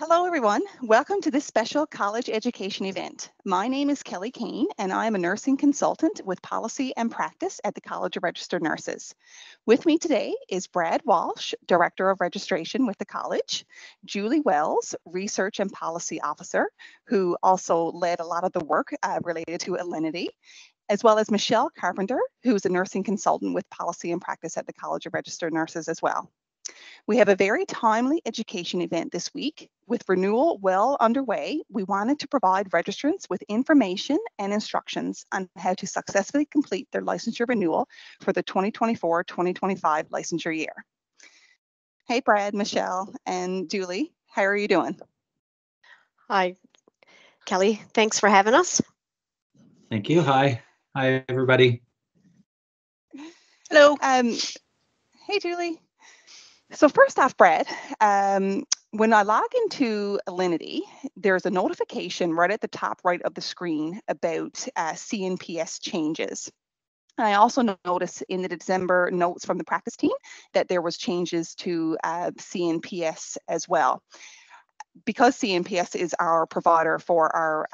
Hello, everyone. Welcome to this special college education event. My name is Kelly Kane, and I am a nursing consultant with policy and practice at the College of Registered Nurses. With me today is Brad Walsh, Director of Registration with the college, Julie Wells, Research and Policy Officer, who also led a lot of the work related to Alinity, as well as Michelle Carpenter, who is a nursing consultant with policy and practice at the College of Registered Nurses as well. We have a very timely education event this week. With Renewal well underway, we wanted to provide registrants with information and instructions on how to successfully complete their licensure renewal for the 2024-2025 licensure year. Hey, Brad, Michelle, and Julie, how are you doing? Hi, Kelly. Thanks for having us. Thank you. Hi. Hi, everybody. Hello. Hey, Julie. So first off, Brad, when I log into Alinity, there's a notification right at the top right of the screen about CNPS changes. I also noticed in the December notes from the practice team that there was changes to CNPS as well. Because CNPS is our provider for our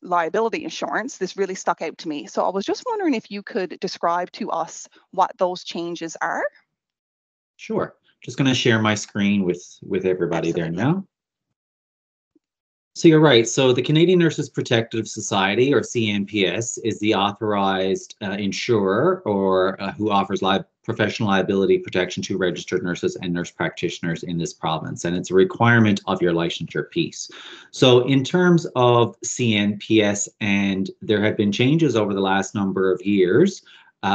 liability insurance, this really stuck out to me. So I was just wondering if you could describe to us what those changes are. Sure. Just going to share my screen with everybody there now. So you're right. So the Canadian Nurses Protective Society, or CNPS, is the authorized insurer or who offers professional liability protection to registered nurses and nurse practitioners in this province. And it's a requirement of your licensure piece. So in terms of CNPS, and there have been changes over the last number of years,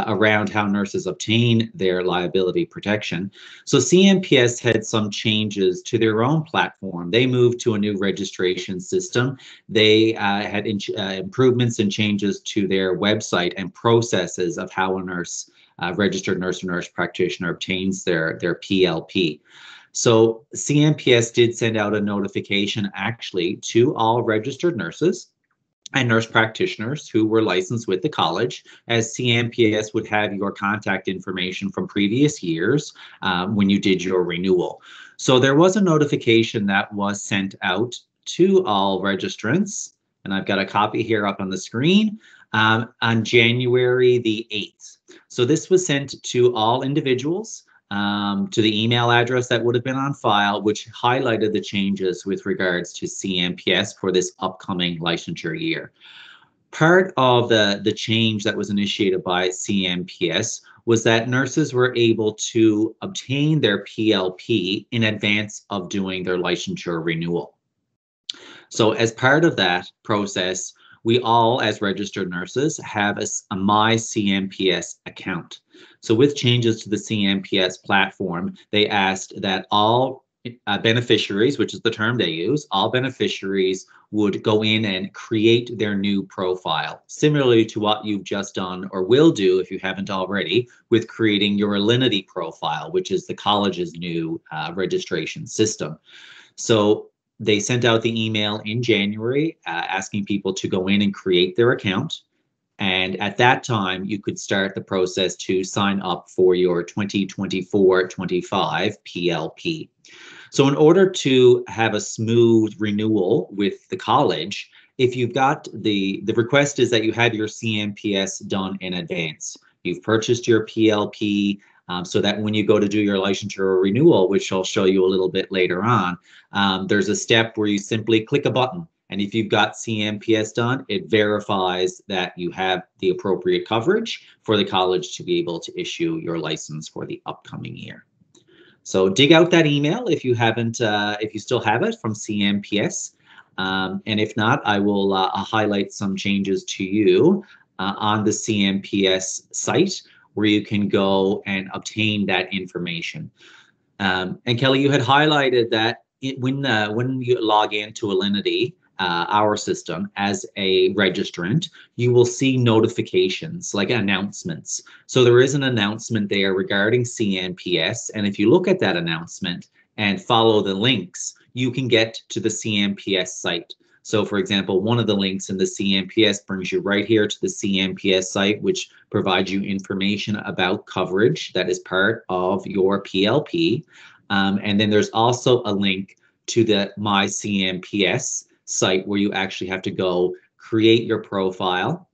around how nurses obtain their liability protection. So CNPS had some changes to their own platform. They moved to a new registration system. They had improvements and changes to their website and processes of how a nurse, registered nurse or nurse practitioner obtains their PLP. So CNPS did send out a notification actually to all registered nurses and nurse practitioners who were licensed with the college, as CNPS would have your contact information from previous years when you did your renewal. So there was a notification that was sent out to all registrants, and I've got a copy here up on the screen, on January the 8th. So this was sent to all individuals, to the email address that would have been on file, which highlighted the changes with regards to CNPS for this upcoming licensure year. Part of the change that was initiated by CNPS was that nurses were able to obtain their PLP in advance of doing their licensure renewal. So as part of that process, we all, as registered nurses, have a My CNPS account. So with changes to the CNPS platform, they asked that all beneficiaries, which is the term they use, all beneficiaries would go in and create their new profile, similarly to what you've just done or will do if you haven't already with creating your Alinity profile, which is the college's new registration system. So they sent out the email in January asking people to go in and create their account. And at that time, you could start the process to sign up for your 2024-25 PLP. So in order to have a smooth renewal with the college, if you've got the request is that you have your CNPS done in advance. You've purchased your PLP, so that when you go to do your licensure or renewal, which I'll show you a little bit later on, there's a step where you simply click a button. And if you've got CNPS done, it verifies that you have the appropriate coverage for the college to be able to issue your license for the upcoming year. So dig out that email if you haven't, if you still have it from CNPS. And if not, I will highlight some changes to you on the CNPS site, where you can go and obtain that information. And Kelly, you had highlighted that when you log into Alinity, our system, as a registrant, you will see notifications like announcements. So there is an announcement there regarding CNPS. And if you look at that announcement and follow the links, you can get to the CNPS site. So for example, one of the links in the CNPS brings you right here to the CNPS site, which provides you information about coverage that is part of your PLP. And then there's also a link to the My CNPS site, where you actually have to go create your profile.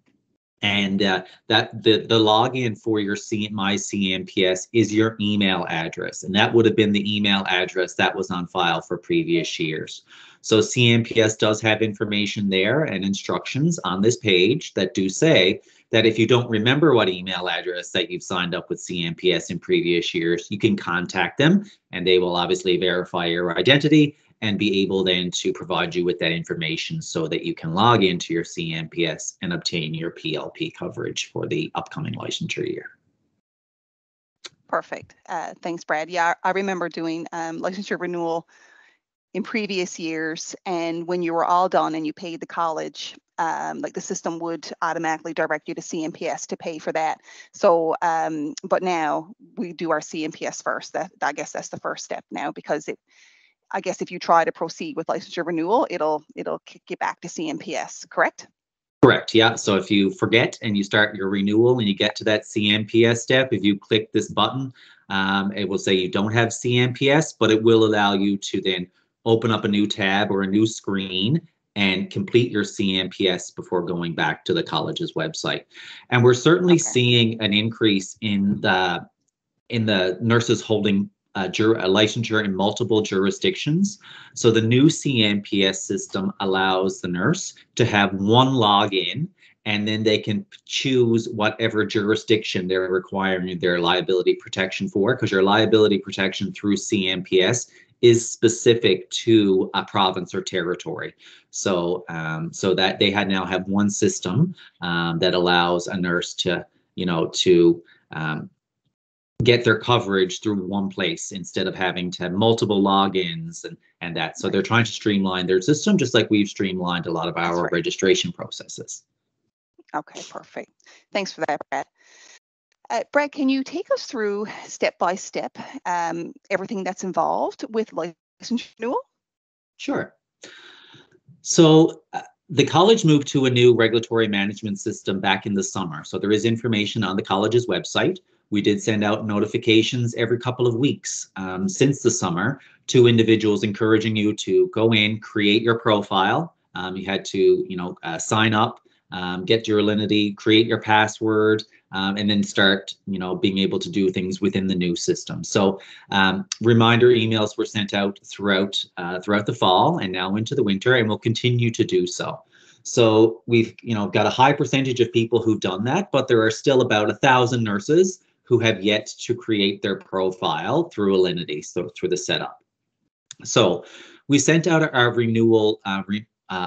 And that the login for your My CNPS is your email address, and that would have been the email address that was on file for previous years. So CNPS does have information there and instructions on this page that do say that if you don't remember what email address that you've signed up with CNPS in previous years, you can contact them, and they will obviously verify your identity and be able then to provide you with that information so that you can log into your CNPS and obtain your PLP coverage for the upcoming licensure year. Perfect. Thanks, Brad. Yeah, I remember doing licensure renewal in previous years, and when you were all done and you paid the college, like the system would automatically direct you to CNPS to pay for that. So, but now we do our CNPS first. I guess that's the first step now, because I guess if you try to proceed with licensure renewal, it'll kick you back to CNPS, correct? Correct, yeah. So if you forget and you start your renewal and you get to that CNPS step, if you click this button, it will say you don't have CNPS, but it will allow you to then open up a new tab or a new screen and complete your CNPS before going back to the college's website. And we're certainly seeing an increase in the nurses holding a licensure in multiple jurisdictions. So the new CNPS system allows the nurse to have one login, and then they can choose whatever jurisdiction they're requiring their liability protection for, because your liability protection through CNPS is specific to a province or territory. So so that they now have one system that allows a nurse to, get their coverage through one place instead of having to have multiple logins and that. So they're trying to streamline their system, just like we've streamlined a lot of our registration processes. Okay, perfect. Thanks for that, Brad. Brad, can you take us through step by step everything that's involved with license renewal? Sure. So the college moved to a new regulatory management system back in the summer. So there is information on the college's website. We did send out notifications every couple of weeks since the summer to individuals, encouraging you to go in, create your profile. You had to, sign up, get your Alinity, create your password, and then start, being able to do things within the new system. So reminder emails were sent out throughout the fall and now into the winter, and will continue to do so. So we've, got a high percentage of people who've done that, but there are still about 1,000 nurses who have yet to create their profile through Alinity, so through the setup. So we sent out our renewal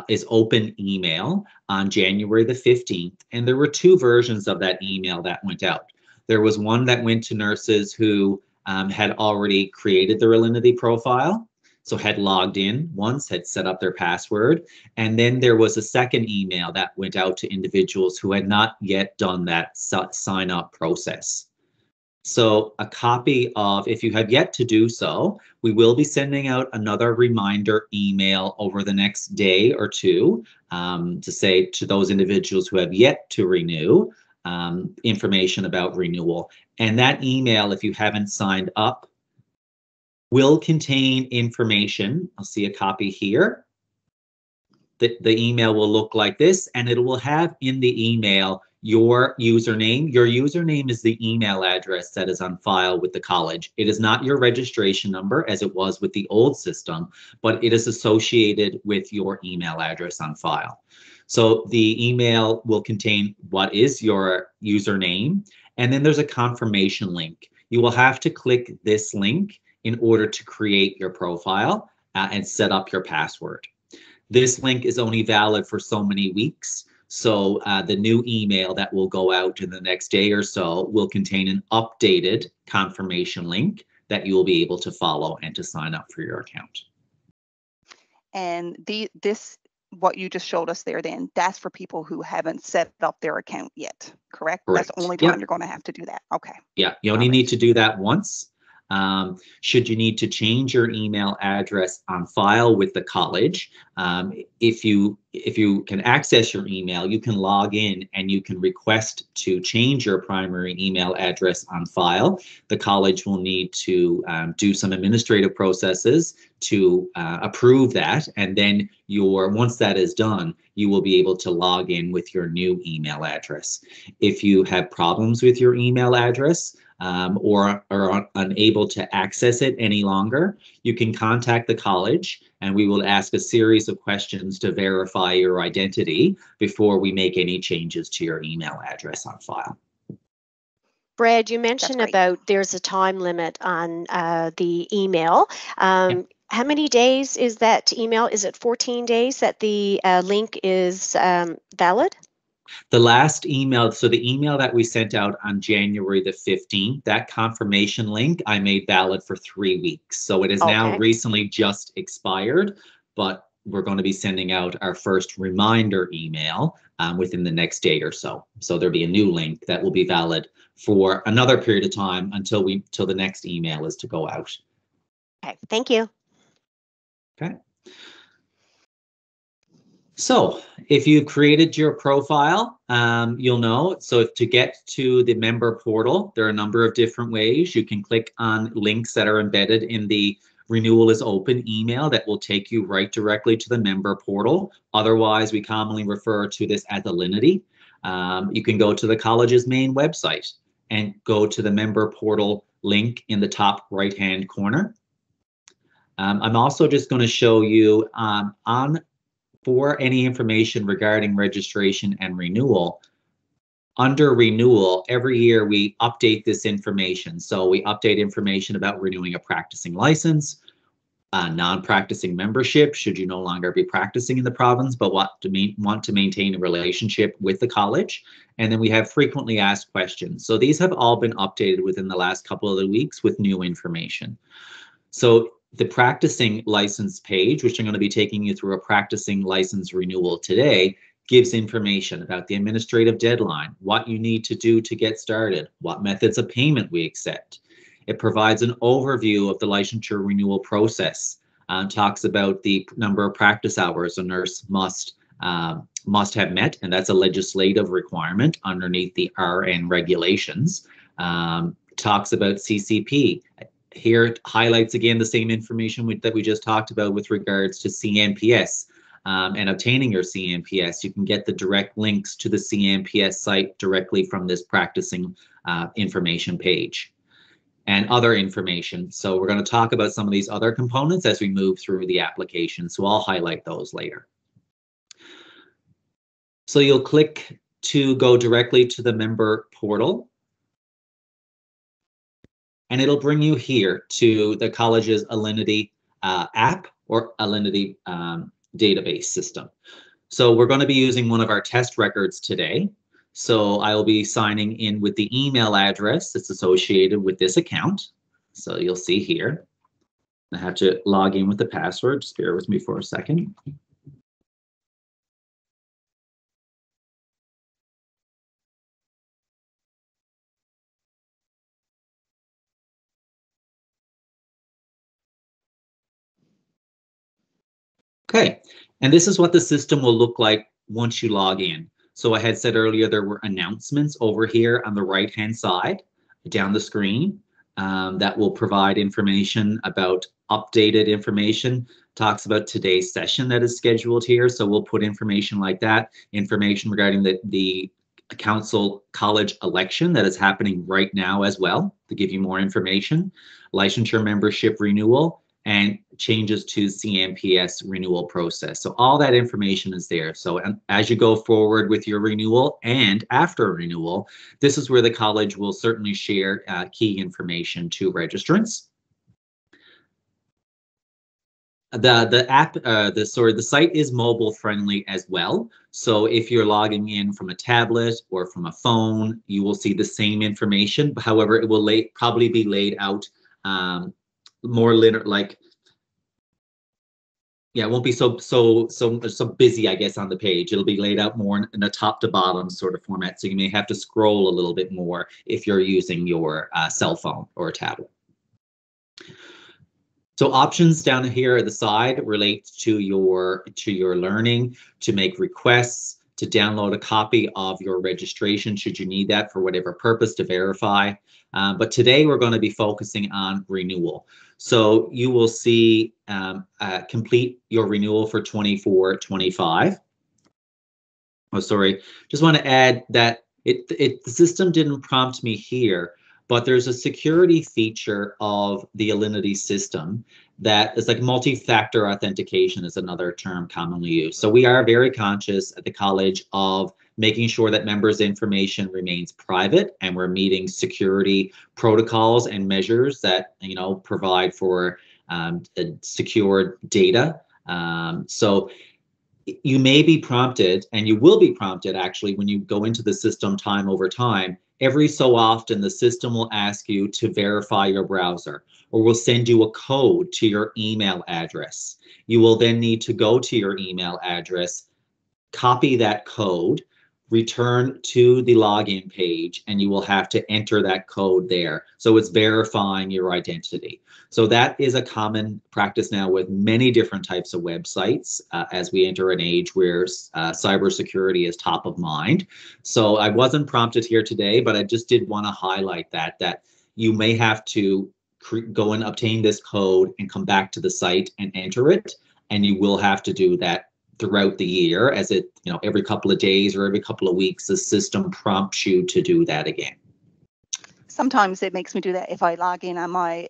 is open email on January the 15th, and there were two versions of that email that went out. There was one that went to nurses who had already created their Alinity profile, so had logged in once, had set up their password, and then there was a second email that went out to individuals who had not yet done that sign up process. So a copy of, if you have yet to do so, we will be sending out another reminder email over the next day or two to say to those individuals who have yet to renew information about renewal. And that email, if you haven't signed up, will contain information. I'll see a copy here. The email will look like this, and it will have in the email your username. Your username is the email address that is on file with the college. It is not your registration number as it was with the old system, but it is associated with your email address on file. So the email will contain what is your username, and then there's a confirmation link. You will have to click this link in order to create your profile and set up your password. This link is only valid for so many weeks. So the new email that will go out in the next day or so will contain an updated confirmation link that you will be able to follow and to sign up for your account. And what you just showed us there, then that's for people who haven't set up their account yet, correct? Correct. That's the only time you're going to have to do that. Okay. Yeah, you only need to do that once. Should you need to change your email address on file with the college, if you can access your email, you can log in and you can request to change your primary email address on file. The college will need to do some administrative processes to approve that, and then once that is done, you will be able to log in with your new email address. If you have problems with your email address, or are unable to access it any longer, you can contact the college and we will ask a series of questions to verify your identity before we make any changes to your email address on file. Brad, you mentioned about there's a time limit on the email. Yep. How many days is that email? Is it 14 days that the link is valid? The last email, so the email that we sent out on January the 15th, that confirmation link I made valid for 3 weeks. So it is now recently just expired, but we're going to be sending out our first reminder email within the next day or so. So there'll be a new link that will be valid for another period of time until the next email is to go out. Okay, thank you. Okay. So if you've created your profile, you'll know. So to get to the member portal, there are a number of different ways. You can click on links that are embedded in the Renewal is Open email that will take you right directly to the member portal. Otherwise, we commonly refer to this as Alinity. You can go to the college's main website and go to the member portal link in the top right-hand corner. I'm also just going to show you for any information regarding registration and renewal. Under renewal, every year we update this information. So we update information about renewing a practicing license, non-practicing membership, should you no longer be practicing in the province, but want to maintain a relationship with the college. And then we have frequently asked questions. So these have all been updated within the last couple of the weeks with new information. So the practicing license page, which I'm going to be taking you through a practicing license renewal today, gives information about the administrative deadline, what you need to do to get started, what methods of payment we accept. It provides an overview of the licensure renewal process, talks about the number of practice hours a nurse must have met, and that's a legislative requirement underneath the RN regulations. Talks about CCP. Here it highlights again the same information that we just talked about with regards to CNPS and obtaining your CNPS. You can get the direct links to the CNPS site directly from this practicing information page and other information. So we're going to talk about some of these other components as we move through the application. So I'll highlight those later. So you'll click to go directly to the member portal. And it'll bring you here to the college's Alinity app or Alinity database system. So we're going to be using one of our test records today. So I will be signing in with the email address that's associated with this account. So you'll see here, I have to log in with the password. Just bear with me for a second. Okay, and this is what the system will look like once you log in. So I had said earlier there were announcements over here on the right-hand side down the screen that will provide information about updated information, talks about today's session that is scheduled here. So we'll put information like that, information regarding the council college election that is happening right now as well to give you more information, licensure membership renewal, and changes to CNPS renewal process. So all that information is there. So as you go forward with your renewal and after renewal, this is where the college will certainly share key information to registrants. The site is mobile friendly as well. So if you're logging in from a tablet or from a phone, you will see the same information. However, it will probably be laid out more linear, like, yeah, it won't be so busy, I guess, on the page. It'll be laid out more in a top to bottom sort of format. So you may have to scroll a little bit more if you're using your cell phone or a tablet. So options down here at the side relate to your learning, to make requests, to download a copy of your registration should you need that for whatever purpose to verify. But today we're going to be focusing on renewal. So you will see complete your renewal for 24-25. Oh, sorry. Just want to add that the system didn't prompt me here, but there's a security feature of the Alinity system that is like multi-factor authentication is another term commonly used. So we are very conscious at the college of making sure that members' information remains private, and we're meeting security protocols and measures that provide for secure data. So you may be prompted, and you will be prompted actually when you go into the system time over time. Every so often, the system will ask you to verify your browser, or will send you a code to your email address. You will then need to go to your email address, copy that code, return to the login page, and you will have to enter that code there. So it's verifying your identity. So that is a common practice now with many different types of websites as we enter an age where cybersecurity is top of mind. So I wasn't prompted here today, but I just did want to highlight that you may have to go and obtain this code and come back to the site and enter it. And you will have to do that throughout the year, as it, every couple of days or every couple of weeks, the system prompts you to do that again. Sometimes it makes me do that if I log in on my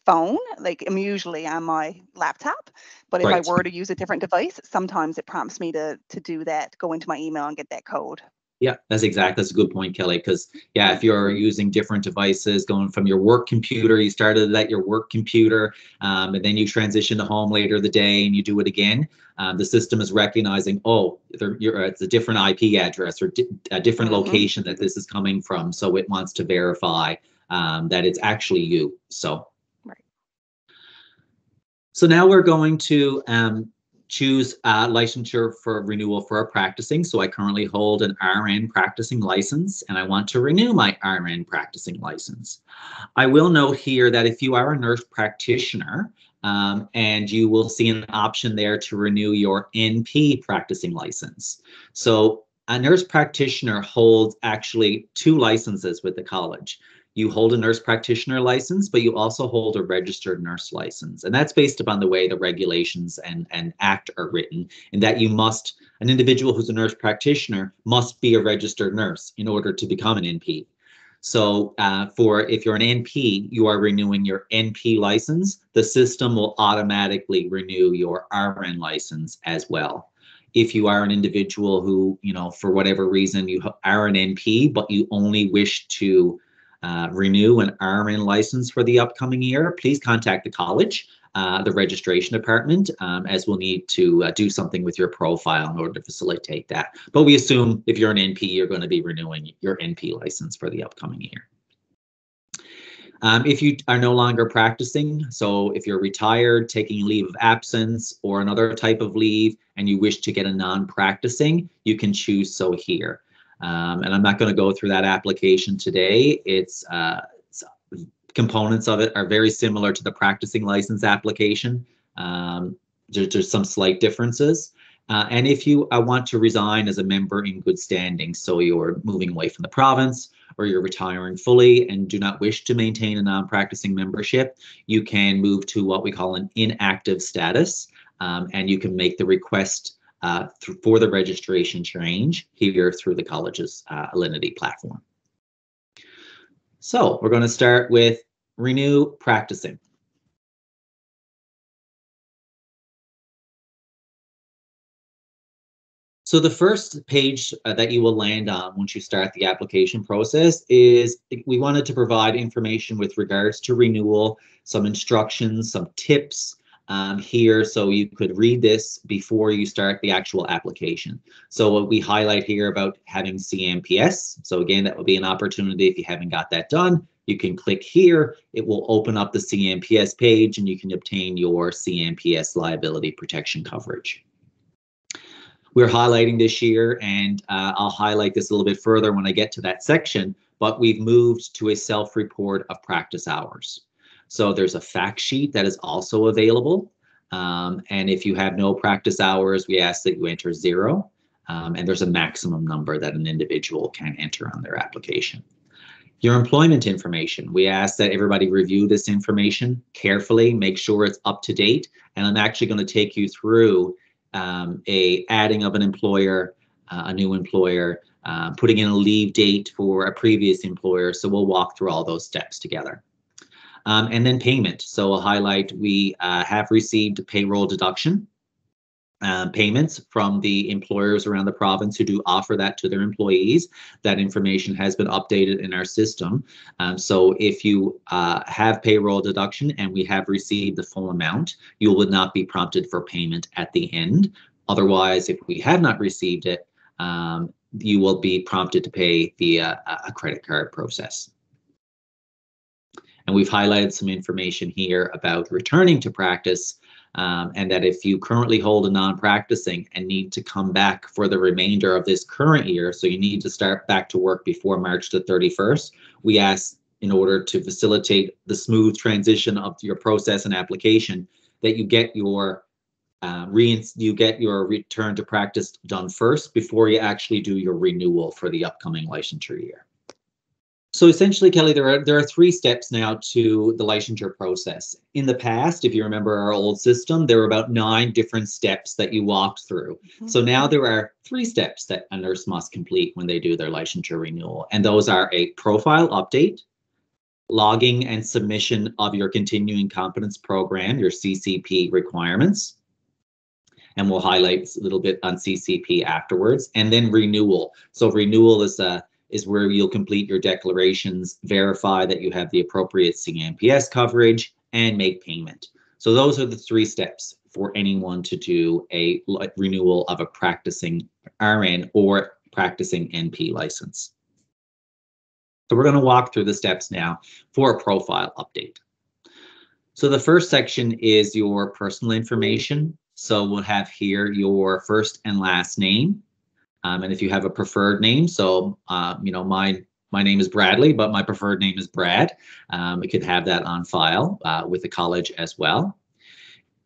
phone, like I'm usually on my laptop, but if Right. I were to use a different device, sometimes it prompts me to do that, go into my email and get that code. Yeah, that's a good point, Kelly, because if you're using different devices, going from your work computer, you started at your work computer, and then you transition to home later the day and you do it again, the system is recognizing, it's a different IP address or a different location that this is coming from. So it wants to verify that it's actually you. So, right. So now we're going to choose licensure for renewal for our practicing. So I currently hold an RN practicing license, and I want to renew my RN practicing license. I will note here that if you are a nurse practitioner, and you will see an option there to renew your NP practicing license. So a nurse practitioner holds actually 2 licenses with the college. You hold a nurse practitioner license, but you also hold a registered nurse license. And that's based upon the way the regulations and act are written, in that an individual who's a nurse practitioner must be a registered nurse in order to become an NP. So if you're an NP, you are renewing your NP license. The system will automatically renew your RN license as well. If you are an individual who, for whatever reason, you are an NP, but you only wish to renew an RN license for the upcoming year, please contact the college, the registration department, as we'll need to do something with your profile in order to facilitate that. But we assume if you're an NP, you're going to be renewing your NP license for the upcoming year. If you are no longer practicing, so if you're retired, taking leave of absence or another type of leave, and you wish to get a non-practicing, you can choose so here. And I'm not going to go through that application today. It's components of it are very similar to the practicing license application. There's some slight differences. And if you want to resign as a member in good standing, so you're moving away from the province or you're retiring fully and do not wish to maintain a non-practicing membership, you can move to what we call an inactive status, and you can make the request for the registration change here through the college's Alinity platform. So we're going to start with renew practicing. So the first page that you will land on once you start the application process is we wanted to provide information with regards to renewal, some instructions, some tips here, so you could read this before you start the actual application. So what we highlight here about having CNPS. So again, that would be an opportunity if you haven't got that done. You can click here. It will open up the CNPS page, and you can obtain your CNPS liability protection coverage. We're highlighting this year, and I'll highlight this a little bit further when I get to that section, but we've moved to a self-report of practice hours. So there's a fact sheet that is also available. And if you have no practice hours, we ask that you enter 0. And there's a maximum number that an individual can enter on their application. Your employment information, we ask that everybody review this information carefully, make sure it's up to date. And I'm actually going to take you through a adding of an employer, a new employer, putting in a leave date for a previous employer. So we'll walk through all those steps together. And then payment. So I'll highlight we have received payroll deduction payments from the employers around the province who do offer that to their employees. That information has been updated in our system. So if you have payroll deduction and we have received the full amount, you will not be prompted for payment at the end. Otherwise, if we have not received it, you will be prompted to pay via a credit card process. And we've highlighted some information here about returning to practice, and that if you currently hold a non-practicing and need to come back for the remainder of this current year, so you need to start back to work before March the 31st, we ask, in order to facilitate the smooth transition of your process and application, that you get your return to practice done first before you actually do your renewal for the upcoming licensure year. So essentially, Kelly, there are 3 steps now to the licensure process. In the past, if you remember our old system, there were about 9 different steps that you walked through. Mm-hmm. So now there are 3 steps that a nurse must complete when they do their licensure renewal. And those are a profile update, logging and submission of your continuing competence program, your CCP requirements. And we'll highlight a little bit on CCP afterwards. And then renewal. So renewal is where you'll complete your declarations, verify that you have the appropriate CNPS coverage, and make payment. So those are the 3 steps for anyone to do a renewal of a practicing RN or practicing NP license. So we're going to walk through the steps now for a profile update. So the first section is your personal information. So we'll have here your first and last name. And if you have a preferred name, so, my name is Bradley, but my preferred name is Brad. We could have that on file with the college as well.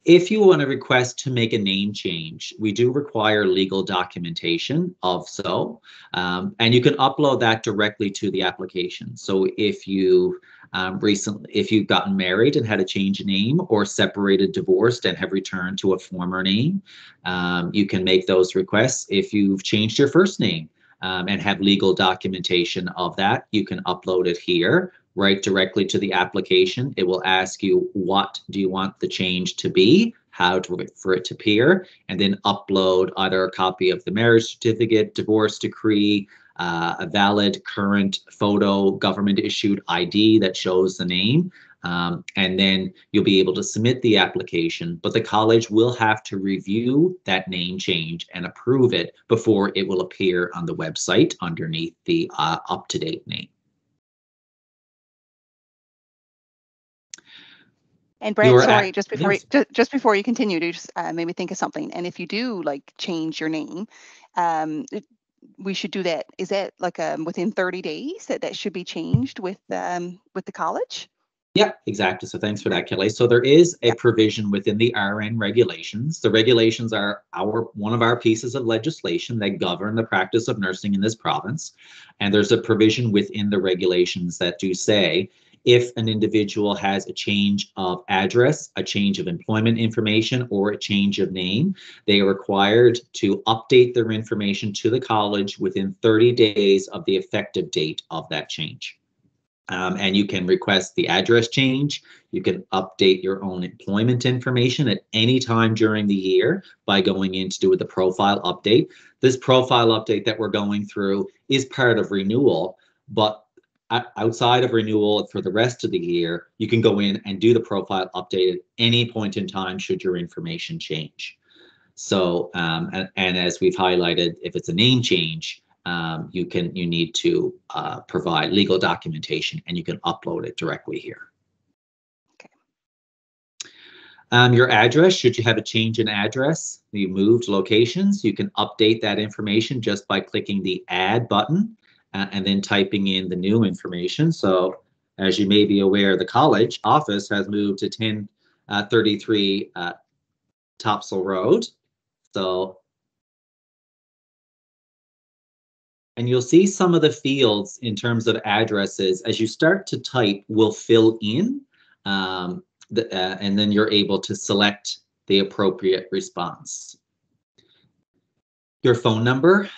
If you want to request to make a name change, we do require legal documentation of so, and you can upload that directly to the application. So if you if you've gotten married and had a change of name, or separated, divorced, and have returned to a former name, you can make those requests. If you've changed your first name and have legal documentation of that, you can upload it here, right directly to the application. It will ask you, what do you want the change to be, for it to appear, and then upload either a copy of the marriage certificate, divorce decree, a valid current photo, government issued ID that shows the name, and then you'll be able to submit the application. But the college will have to review that name change and approve it before it will appear on the website underneath the up-to-date name. And Brad, sorry, just before you continue, to just maybe think of something. And if you do change your name, we should do that. Is that within 30 days that should be changed with the college? Yeah, exactly. So thanks for that, Kelly. So there is a provision within the RN regulations. The regulations are one of our pieces of legislation that govern the practice of nursing in this province. And there's a provision within the regulations that do say, if an individual has a change of address, a change of employment information, or a change of name, they are required to update their information to the college within 30 days of the effective date of that change. And you can request the address change. You can update your own employment information at any time during the year by going in to do the profile update. This profile update that we're going through is part of renewal, but outside of renewal for the rest of the year, you can go in and do the profile update at any point in time should your information change. So, and as we've highlighted, if it's a name change, you need to provide legal documentation, and you can upload it directly here. Okay. Your address, should you have a change in address, you moved locations, you can update that information just by clicking the Add button and then typing in the new information. So As you may be aware, the college office has moved to 1033 Topsail Road. So, and you'll see some of the fields in terms of addresses as you start to type will fill in, and then you're able to select the appropriate response. Your phone number,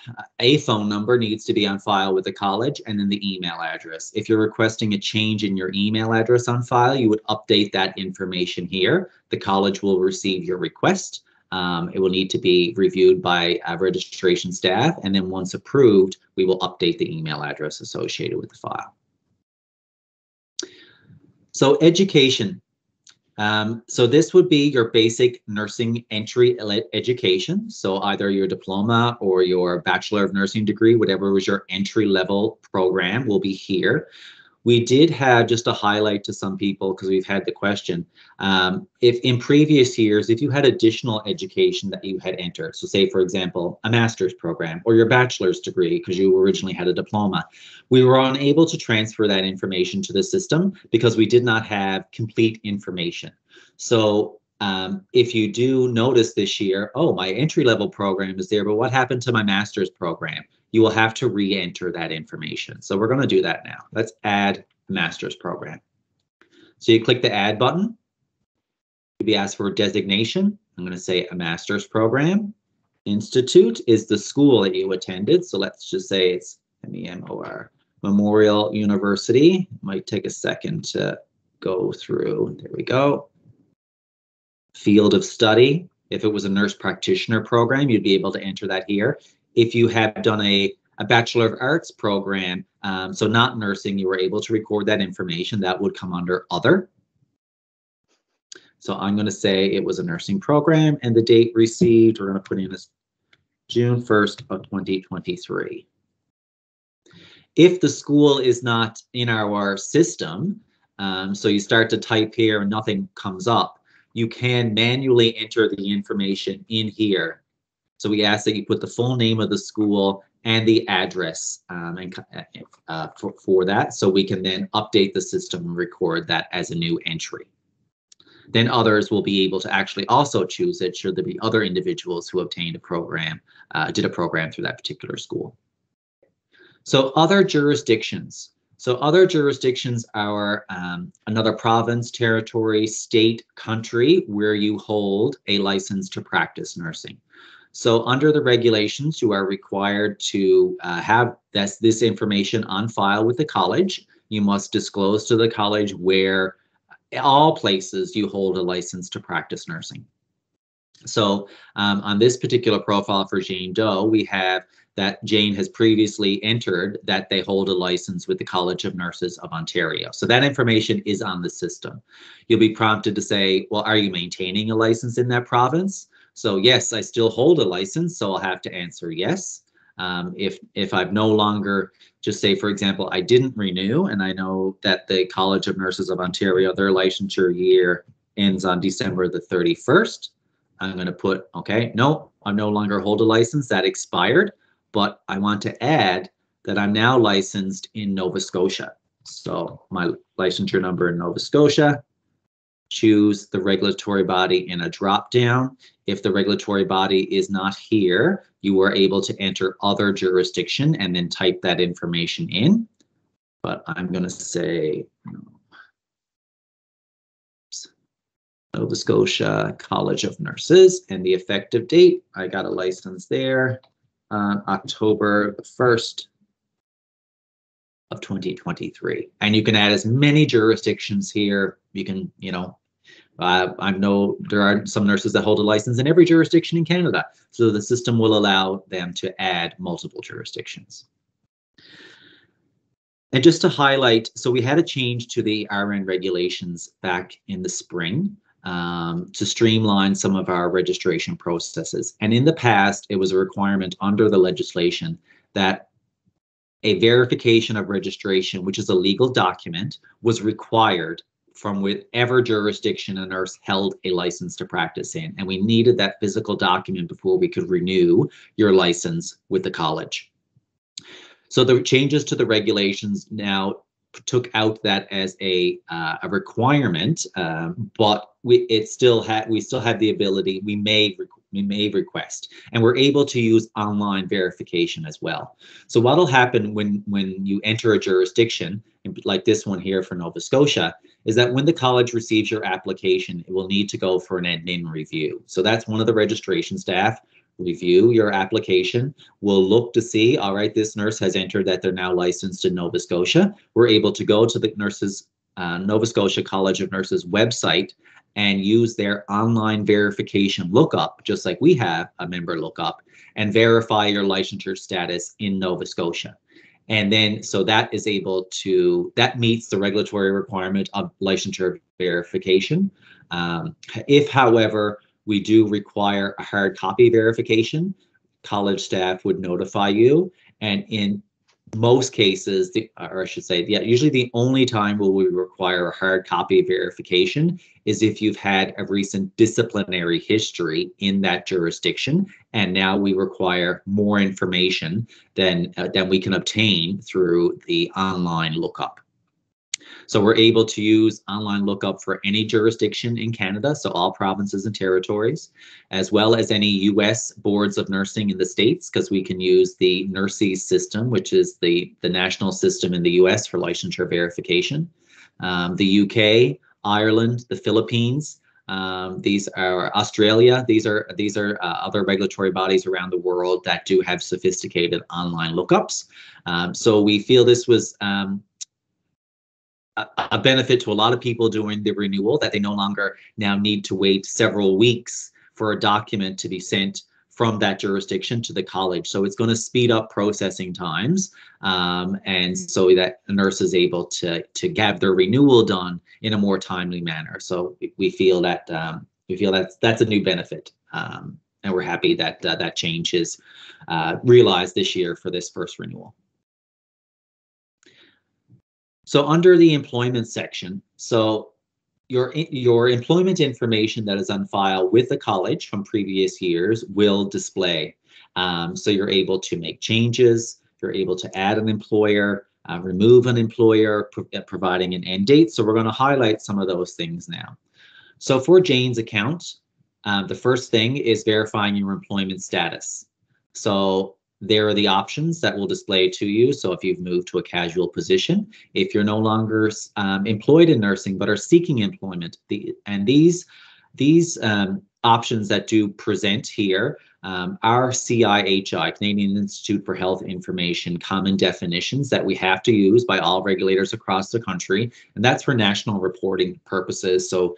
a phone number needs to be on file with the college, and then the email address. If you're requesting a change in your email address on file, you would update that information here. The college will receive your request. It will need to be reviewed by registration staff, and then once approved, we will update the email address associated with the file. So education. So this would be your basic nursing entry education. So either your diploma or your Bachelor of Nursing degree, whatever was your entry level program, will be here. We did have just a highlight to some people because we've had the question. If in previous years, if you had additional education that you had entered, so say, for example, a master's program or your bachelor's degree because you originally had a diploma, we were unable to transfer that information to the system because we did not have complete information. So if you do notice this year, oh, my entry level program is there, but what happened to my master's program? You will have to re-enter that information. So we're going to do that now. Let's add a master's program. So you click the add button. You'll be asked for a designation. I'm going to say a master's program. Institute is the school that you attended. So let's just say it's MEMOR, Memorial University. It might take a second to go through. There we go. Field of study. If it was a nurse practitioner program, you'd be able to enter that here. If you have done a Bachelor of Arts program, so not nursing, you were able to record that information. That would come under other. So I'm going to say it was a nursing program, and the date received, we're going to put in as June 1st of 2023. If the school is not in our system, so you start to type here and nothing comes up, you can manually enter the information in here. So we ask that you put the full name of the school and the address for that, so we can then update the system and record that as a new entry. Then others will be able to actually also choose it should there be other individuals who obtained a program, did a program through that particular school. So other jurisdictions. So other jurisdictions are another province, territory, state, country where you hold a license to practice nursing. So under the regulations, you are required to have this information on file with the college. You must disclose to the college where all places you hold a license to practice nursing. So on this particular profile for Jane Doe, we have that Jane has previously entered that they hold a license with the College of Nurses of Ontario. So that information is on the system. You'll be prompted to say, well, are you maintaining a license in that province? So yes, I still hold a license, so I'll have to answer yes. If I've no longer, just say, for example, I didn't renew, and I know that the College of Nurses of Ontario, their licensure year ends on December the 31st. I'm going to put, okay, no, I no longer hold a license, that expired, but I want to add that I'm now licensed in Nova Scotia. So my licensure number in Nova Scotia, choose the regulatory body in a drop down. If the regulatory body is not here, you are able to enter other jurisdiction and then type that information in. But I'm going to say Nova Scotia College of Nurses, and the effective date, I got a license there on October 1st of 2023. And you can add as many jurisdictions here. You can, I know there are some nurses that hold a license in every jurisdiction in Canada, so the system will allow them to add multiple jurisdictions. And just to highlight, so we had a change to the RN regulations back in the spring to streamline some of our registration processes. And in the past, it was a requirement under the legislation that a verification of registration, which is a legal document, was required from whatever jurisdiction a nurse held a license to practice in. And we needed that physical document before we could renew your license with the college. So the changes to the regulations now took out that as a requirement, but we still have the ability. We may request, and we're able to use online verification as well. So what'll happen when you enter a jurisdiction, like this one here for Nova Scotia, is that when the college receives your application, it will need to go for an admin review. So that's one of the registration staff review your application. We'll look to see, all right, this nurse has entered that they're now licensed in Nova Scotia. We're able to go to the Nova Scotia College of Nurses website and use their online verification lookup, just like we have a member lookup, and verify your licensure status in Nova Scotia. And then, so that is able to, that meets the regulatory requirement of licensure verification. If, however, we do require a hard copy verification, college staff would notify you. And in most cases, or I should say, yeah, usually the only time where we require a hard copy verification is if you've had a recent disciplinary history in that jurisdiction, and now we require more information than we can obtain through the online lookup. So we're able to use online lookup for any jurisdiction in Canada, so all provinces and territories, as well as any US boards of nursing in the States, because we can use the NURSES system, which is the national system in the US for licensure verification. The UK, Ireland, the Philippines, these are Australia. These are other regulatory bodies around the world that do have sophisticated online lookups. So we feel this was a benefit to a lot of people doing the renewal, that they no longer now need to wait several weeks for a document to be sent from that jurisdiction to the college. So it's going to speed up processing times, and so that the nurse is able to have their renewal done in a more timely manner. So we feel that that's a new benefit, and we're happy that that change is realized this year for this first renewal. So under the employment section, so your employment information that is on file with the college from previous years will display. So you're able to make changes, you're able to add an employer, remove an employer, providing an end date. So we're going to highlight some of those things now. So for Jane's account, the first thing is verifying your employment status. So there are the options that will display to you. So if you've moved to a casual position, if you're no longer employed in nursing but are seeking employment, these options that do present here are CIHI, Canadian Institute for Health Information, common definitions that we have to use by all regulators across the country, and that's for national reporting purposes. So,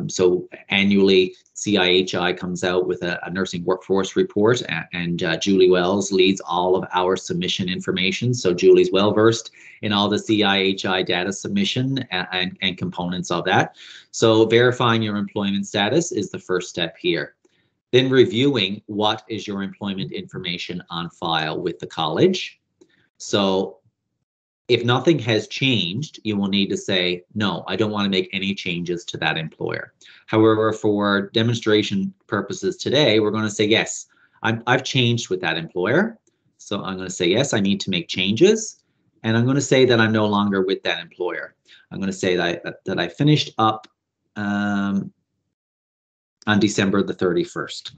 so annually, CIHI comes out with a nursing workforce report, and Julie Wells leads all of our submission information. So Julie's well versed in all the CIHI data submission and components of that. So verifying your employment status is the first step here. Then reviewing what is your employment information on file with the college. So if nothing has changed, you will need to say, no, I don't want to make any changes to that employer. However, for demonstration purposes today, we're going to say, yes, I've changed with that employer. So I'm going to say, yes, I need to make changes. And I'm going to say that I'm no longer with that employer. I'm going to say that I finished up on December the 31st.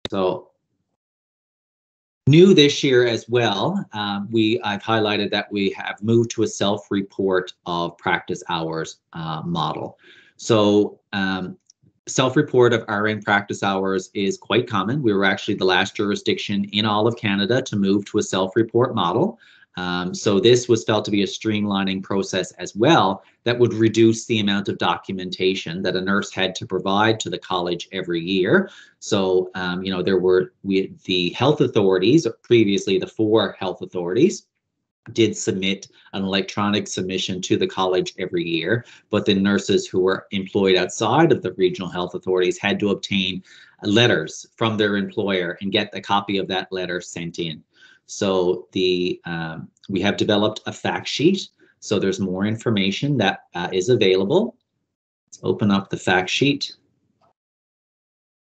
So new this year as well, I've highlighted that we have moved to a self-report of practice hours model. So self-report of RN practice hours is quite common. We were actually the last jurisdiction in all of Canada to move to a self-report model. So this was felt to be a streamlining process as well that would reduce the amount of documentation that a nurse had to provide to the college every year. So, you know, the health authorities, previously the 4 health authorities, did submit an electronic submission to the college every year, but the nurses who were employed outside of the regional health authorities had to obtain letters from their employer and get a copy of that letter sent in. So we have developed a fact sheet. So there's more information that is available. Let's open up the fact sheet.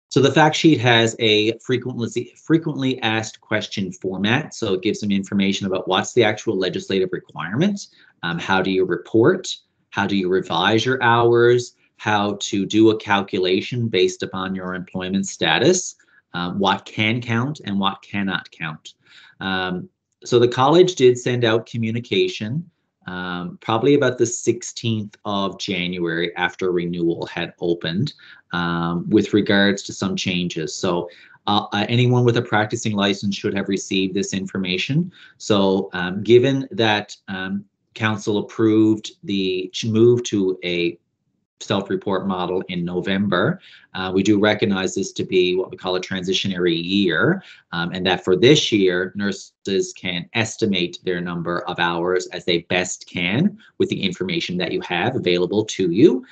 So the fact sheet has a frequently asked question format. So it gives them information about what's the actual legislative requirement, how do you report, how do you revise your hours, how to do a calculation based upon your employment status, what can count and what cannot count. So the college did send out communication probably about the 16th of January after renewal had opened with regards to some changes. So anyone with a practicing license should have received this information. So given that council approved the move to a self-report model in November, we do recognize this to be what we call a transitionary year, and that for this year, nurses can estimate their number of hours as they best can with the information that you have available to you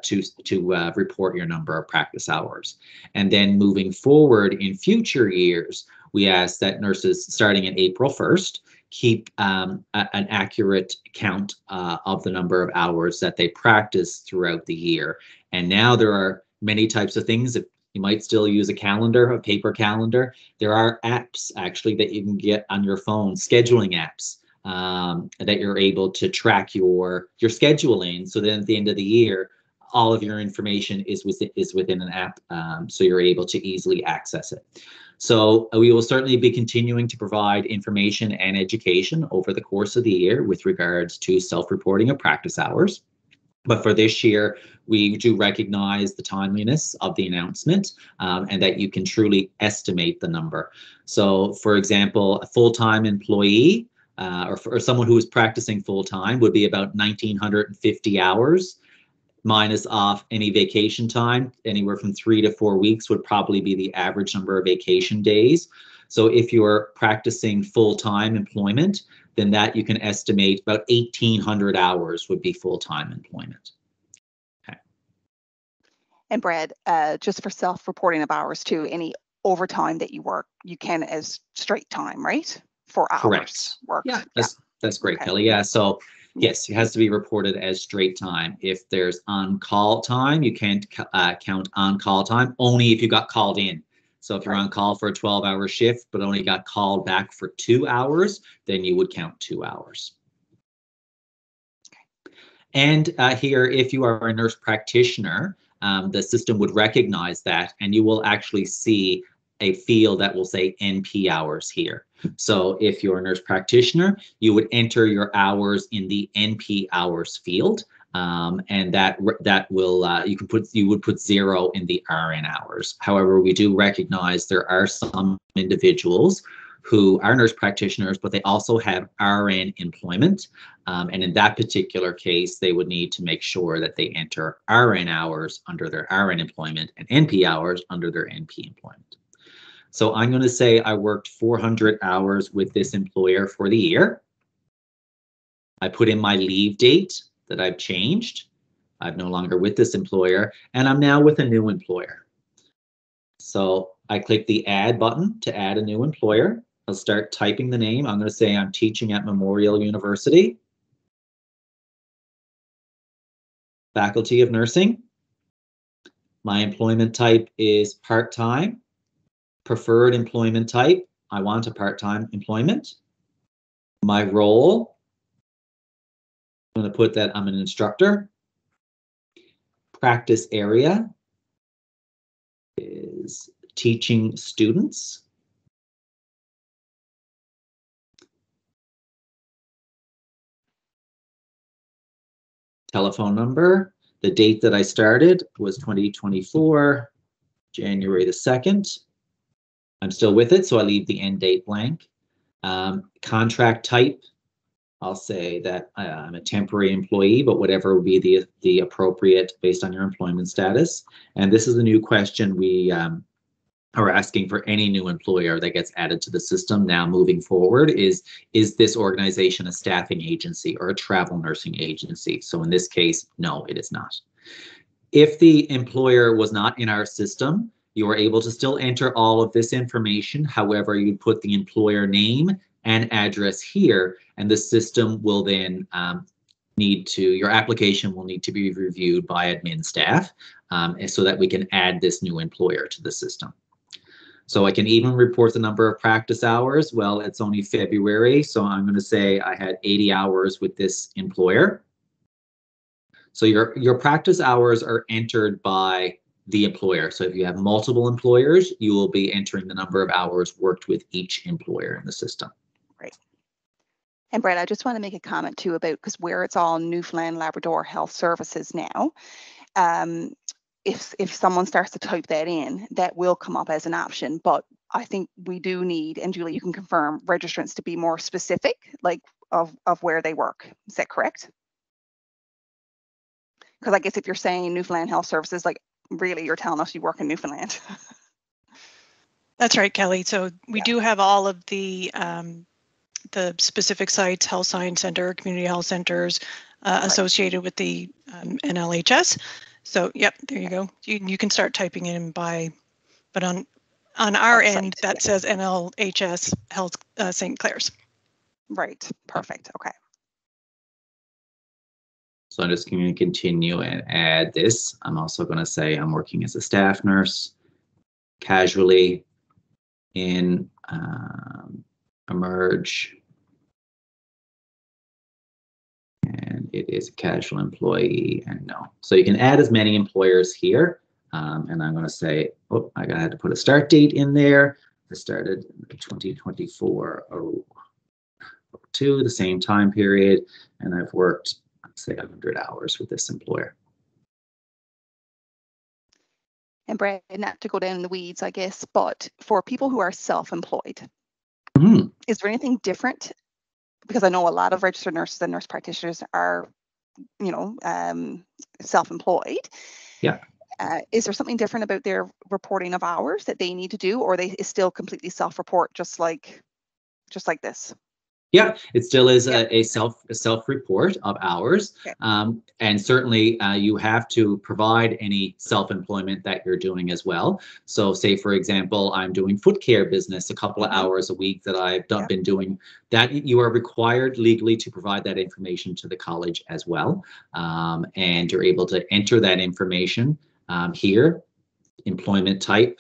to report your number of practice hours. And then moving forward in future years, we ask that nurses starting in April 1st keep an accurate count of the number of hours that they practice throughout the year. And now there are many types of things. If you might still use a calendar, a paper calendar, there are apps actually that you can get on your phone, scheduling apps that you're able to track your scheduling. So then at the end of the year, all of your information is within an app, so you're able to easily access it. So we will certainly be continuing to provide information and education over the course of the year with regards to self-reporting of practice hours. But for this year, we do recognize the timeliness of the announcement and that you can truly estimate the number. So for example, a full-time employee or someone who is practicing full-time would be about 1,950 hours. Minus off any vacation time, anywhere from 3 to 4 weeks would probably be the average number of vacation days. So if you're practicing full-time employment, then that you can estimate about 1,800 hours would be full-time employment. Okay. And Brad, just for self-reporting of hours too, any overtime that you work, you can as straight time, right? For hours. Correct. Worked. Yeah, that's great, Okay. Kelly. Yeah, so yes, it has to be reported as straight time. If there's on-call time, you can't count on-call time, only if you got called in. So if you're on call for a 12-hour shift, but only got called back for 2 hours, then you would count 2 hours. And here, if you are a nurse practitioner, the system would recognize that, and you will actually see a field that will say NP hours here. So if you're a nurse practitioner, you would enter your hours in the NP hours field, and that will you would put 0 in the RN hours. However, we do recognize there are some individuals who are nurse practitioners, but they also have RN employment. And in that particular case, they would need to make sure that they enter RN hours under their RN employment and NP hours under their NP employment. So I'm going to say I worked 400 hours with this employer for the year. I put in my leave date that I've changed. I'm no longer with this employer, and I'm now with a new employer. So I click the add button to add a new employer. I'll start typing the name. I'm going to say I'm teaching at Memorial University, Faculty of Nursing. My employment type is part-time. Preferred employment type, I want a part-time employment. My role, I'm going to put that I'm an instructor. Practice area is teaching students. Telephone number, the date that I started was 2024, January the 2nd. I'm still with it, so I leave the end date blank. Contract type, I'll say that I'm a temporary employee, but whatever would be the appropriate based on your employment status. And this is a new question we are asking for any new employer that gets added to the system now moving forward is this organization a staffing agency or a travel nursing agency? So in this case, no, it is not. If the employer was not in our system, you are able to still enter all of this information. However, you put the employer name and address here, and the system will then your application will need to be reviewed by admin staff so that we can add this new employer to the system. So I can even report the number of practice hours. Well, it's only February, so I'm going to say I had 80 hours with this employer. So your practice hours are entered by the employer. So if you have multiple employers, you will be entering the number of hours worked with each employer in the system. Right. And Brett, I just want to make a comment too about, because where it's all Newfoundland Labrador Health Services now, if someone starts to type that in, that will come up as an option. But I think we do need, and Julie, you can confirm, registrants to be more specific, like of where they work. Is that correct? Because I guess if you're saying Newfoundland Health Services, like really you're telling us you work in Newfoundland. That's right, Kelly. So we do have all of the specific sites, health science center, community health centers associated with the NLHS. So, yep, there you go. You can start typing in by, but on our end, that says NLHS Health St. Clair's. Right, perfect, okay. So I'm just going to continue and add this. I'm also going to say I'm working as a staff nurse, casually in Emerge. And it is a casual employee and no. So you can add as many employers here. And I'm going to say, oh, I had to put a start date in there. I started 2024-02, the same time period. And I've worked, say, 100 hours with this employer. And Brad, not to go down in the weeds, I guess, but for people who are self-employed, is there anything different? Because I know a lot of registered nurses and nurse practitioners are, self-employed. Yeah. Is there something different about their reporting of hours that they need to do, or they still completely self-report just like this? Yeah, it still is a self-report of hours, okay. And certainly you have to provide any self-employment that you're doing as well. So, say for example, I'm doing foot care business a couple of hours a week that I've been doing. That you are required legally to provide that information to the college as well, and you're able to enter that information here, employment type.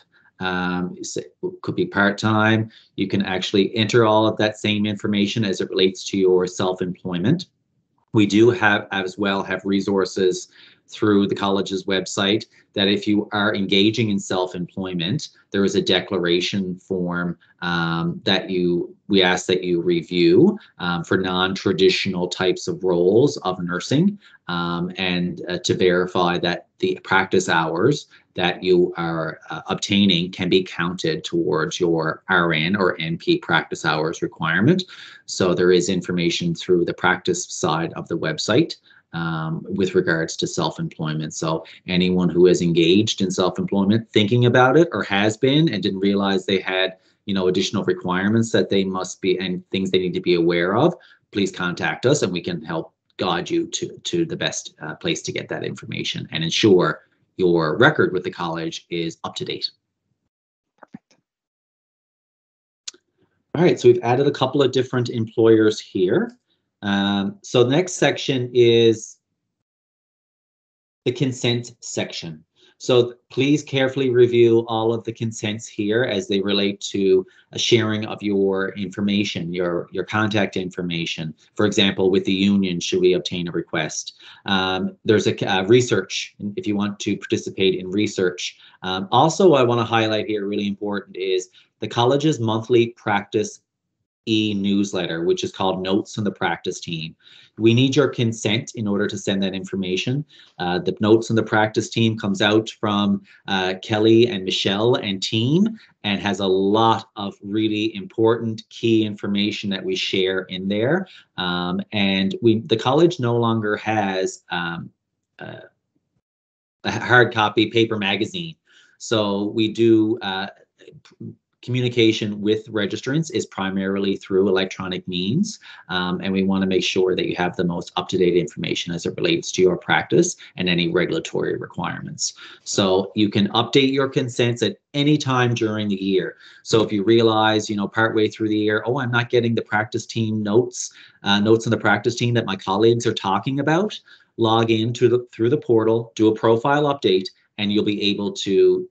Could be part-time. You can actually enter all of that same information as it relates to your self-employment. We do have resources through the college's website that if you are engaging in self-employment, there is a declaration form that we ask that you review for non-traditional types of roles of nursing, and to verify that the practice hours that you are obtaining can be counted towards your RN or NP practice hours requirement. So there is information through the practice side of the website with regards to self-employment. So anyone who is engaged in self-employment, thinking about it or has been and didn't realize they had, additional requirements that they must be and things they need to be aware of, please contact us and we can help guide you to the best place to get that information and ensure your record with the college is up to date. Perfect. All right, so we've added a couple of different employers here. So the next section is the consent section. So please carefully review all of the consents here as they relate to a sharing of your information, your contact information. For example, with the union, should we obtain a request? There's a research, if you want to participate in research. Also, I want to highlight here, really important, is the college's monthly practice e-newsletter, which is called Notes on the Practice Team. We need your consent in order to send that information. The Notes on the Practice Team comes out from Kelly and Michelle and team and has a lot of really important key information that we share in there. And the college no longer has a hard copy paper magazine. So we do communication with registrants is primarily through electronic means, and we want to make sure that you have the most up-to-date information as it relates to your practice and any regulatory requirements. So you can update your consents at any time during the year. So if you realize, partway through the year, oh, I'm not getting the practice team notes in the practice team that my colleagues are talking about, log in through the portal, do a profile update, and you'll be able to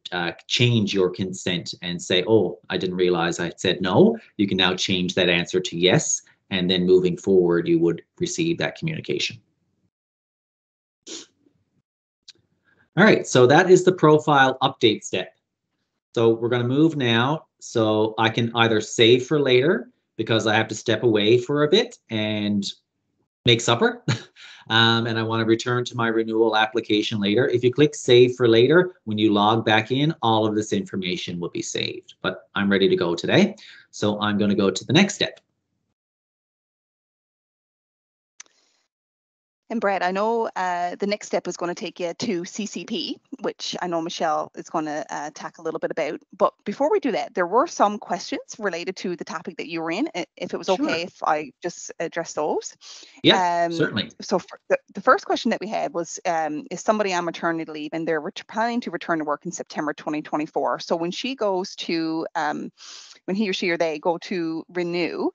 change your consent and say, oh, I didn't realize I said no. You can now change that answer to yes, and then moving forward, you would receive that communication. All right, so that is the profile update step. So we're going to move now. So I can either save for later because I have to step away for a bit and make supper. And I want to return to my renewal application later. If you click save for later, when you log back in, all of this information will be saved. But I'm ready to go today. So I'm going to go to the next step. And Brad, I know the next step is going to take you to CCP, which I know Michelle is going to talk a little bit about. But before we do that, there were some questions related to the topic that you were in, if it was okay if I just address those. Yeah, certainly. So the first question that we had was, is somebody on maternity leave and they're planning to return to work in September 2024. So when she goes to, when he or she or they go to renew,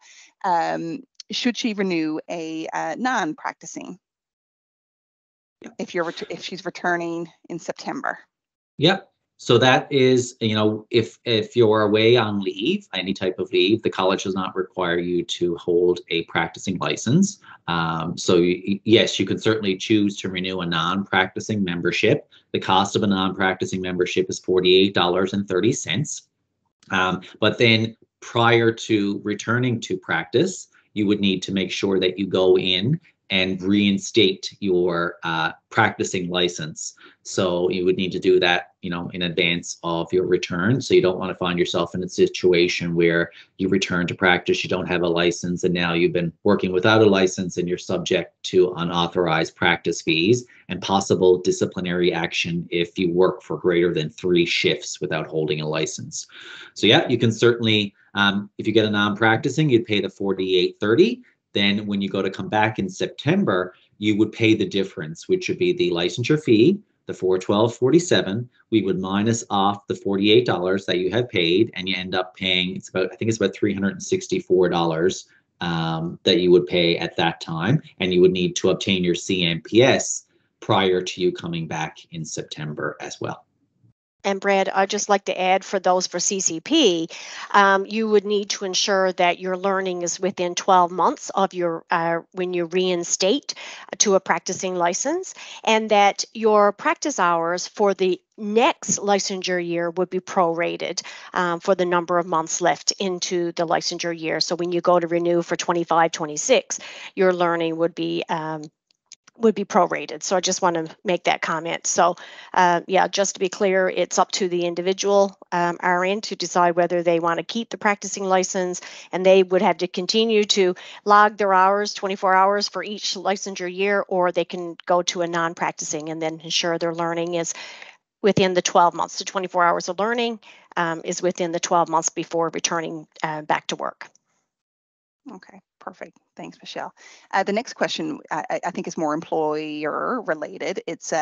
should she renew a non-practicing? If she's returning in September. Yep. So that is, if you're away on leave, any type of leave, the college does not require you to hold a practicing license. Yes, you can certainly choose to renew a non-practicing membership. The cost of a non-practicing membership is $48.30. But then prior to returning to practice, you would need to make sure that you go in and reinstate your practicing license. So you would need to do that, in advance of your return. So you don't want to find yourself in a situation where you return to practice, you don't have a license, and now you've been working without a license and you're subject to unauthorized practice fees and possible disciplinary action if you work for greater than 3 shifts without holding a license. So yeah, you can certainly, if you get a non-practicing, you'd pay the $48.30. Then when you go to come back in September, you would pay the difference, which would be the licensure fee, the $412.47. We would minus off the $48 that you have paid, and you end up paying, I think it's about $364 that you would pay at that time. And you would need to obtain your CNPS prior to you coming back in September as well. And Brad, I'd just like to add for those for CCP, you would need to ensure that your learning is within 12 months of your when you reinstate to a practicing license, and that your practice hours for the next licensure year would be prorated for the number of months left into the licensure year. So when you go to renew for 25-26, your learning would be prorated. So I just want to make that comment. So yeah, just to be clear, it's up to the individual RN to decide whether they want to keep the practicing license, and they would have to continue to log their hours, 24 hours for each licensure year, or they can go to a non-practicing and then ensure their learning is within the 12 months. The 24 hours of learning is within the 12 months before returning back to work. Okay, perfect. Thanks, Michelle. The next question I think is more employer related. It's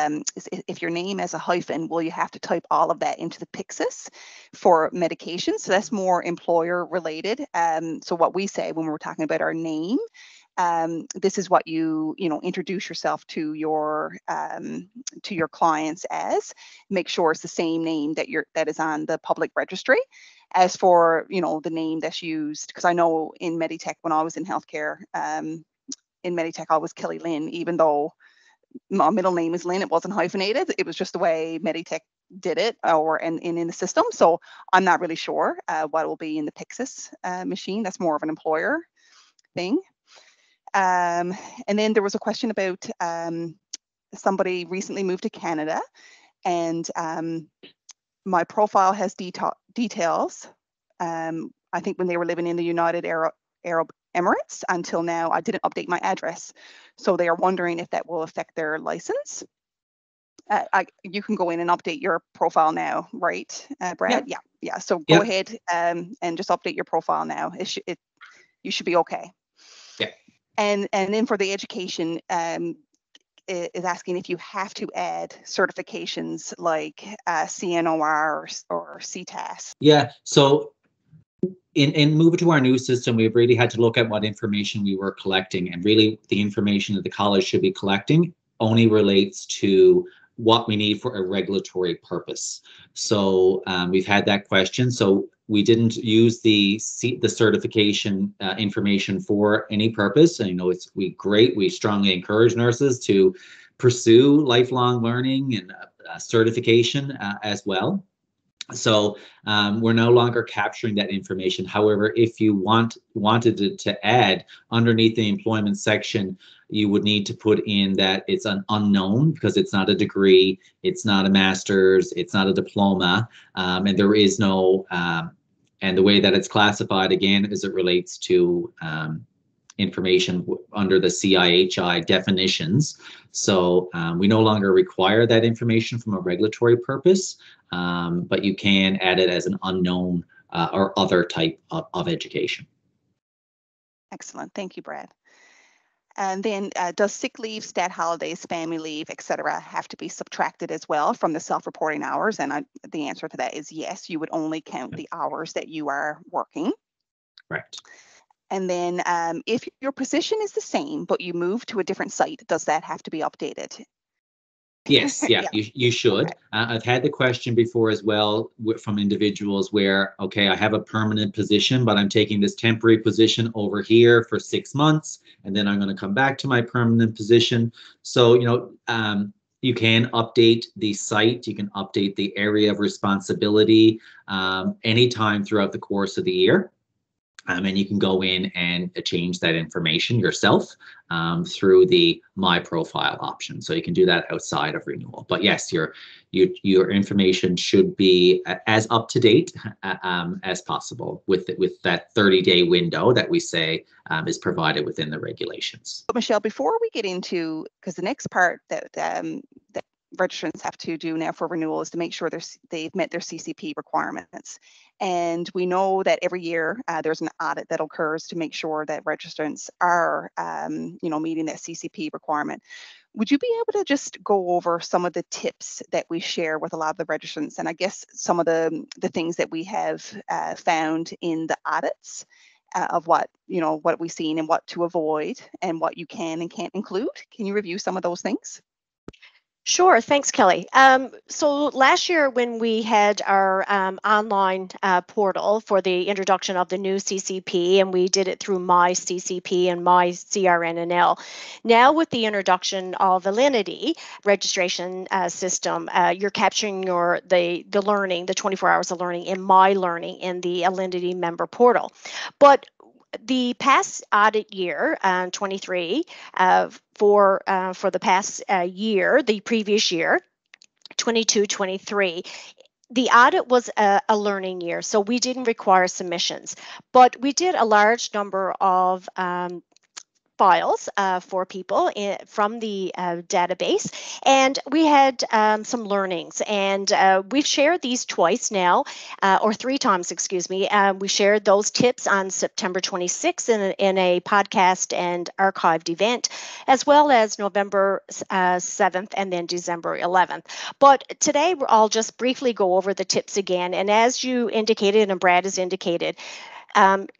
if your name has a hyphen, will you have to type all of that into the Pyxis for medication? So that's more employer related. So what we say when we're talking about our name, this is what you introduce yourself to your clients as. Make sure it's the same name that is on the public registry. As for the name that's used, because I know in Meditech when I was in healthcare, in Meditech I was Kelly Lynn, even though my middle name is Lynn, it wasn't hyphenated. It was just the way Meditech did it, or in the system. So I'm not really sure what will be in the Pyxis machine. That's more of an employer thing. And then there was a question about somebody recently moved to Canada, and my profile has details. I think when they were living in the United Arab Emirates until now, I didn't update my address. So they are wondering if that will affect their license. You can go in and update your profile now, right, Brad? Yeah. So go ahead and just update your profile now. You should be okay. Yeah. And then for the education, is asking if you have to add certifications like CNOR or CTAS. Yeah. So in moving to our new system, we've really had to look at what information we were collecting, and really the information that the college should be collecting only relates to what we need for a regulatory purpose. So we've had that question. So we didn't use the certification information for any purpose. And we strongly encourage nurses to pursue lifelong learning and certification as well. So we're no longer capturing that information. However, if you wanted to add underneath the employment section, you would need to put in that it's an unknown, because it's not a degree, it's not a master's, it's not a diploma, and there is no, and the way that it's classified again is it relates to information under the CIHI definitions. So we no longer require that information from a regulatory purpose, but you can add it as an unknown or other type of education. Excellent. Thank you, Brad. And then does sick leave, stat holidays, family leave, etc., have to be subtracted as well from the self-reporting hours? And the answer to that is yes. You would only count the hours that you are working. Correct. And then if your position is the same, but you move to a different site, does that have to be updated? Yes, yeah. You should. Okay. I've had the question before as well from individuals where, okay, I have a permanent position, but I'm taking this temporary position over here for 6 months, and then I'm going to come back to my permanent position. So, you can update the site, you can update the area of responsibility anytime throughout the course of the year. And you can go in and change that information yourself through the My Profile option. So you can do that outside of Renewal. But yes, your information should be as up to date as possible with that 30-day window that we say is provided within the regulations. But Michelle, before we get into, because the next part that registrants have to do now for renewal is to make sure they've met their CCP requirements. And we know that every year there's an audit that occurs to make sure that registrants are, meeting that CCP requirement. Would you be able to just go over some of the tips that we share with a lot of the registrants, and I guess some of the things that we have found in the audits of what we've seen and what to avoid and what you can and can't include? Can you review some of those things? Sure. Thanks, Kelly. So last year when we had our online portal for the introduction of the new CCP, and we did it through My CCP and My CRNNL. Now with the introduction of Alinity registration system, you're capturing the learning, the 24 hours of learning in My Learning in the Alinity member portal. But the past audit year, 23, for the past year, the previous year, 22-23, the audit was a learning year, so we didn't require submissions, but we did a large number of files for people from the database, and we had some learnings, and we've shared these twice now, or 3 times, excuse me. We shared those tips on September 26th in a podcast and archived event, as well as November 7th and then December 11th. But today I'll just briefly go over the tips again, and as you indicated and Brad has indicated,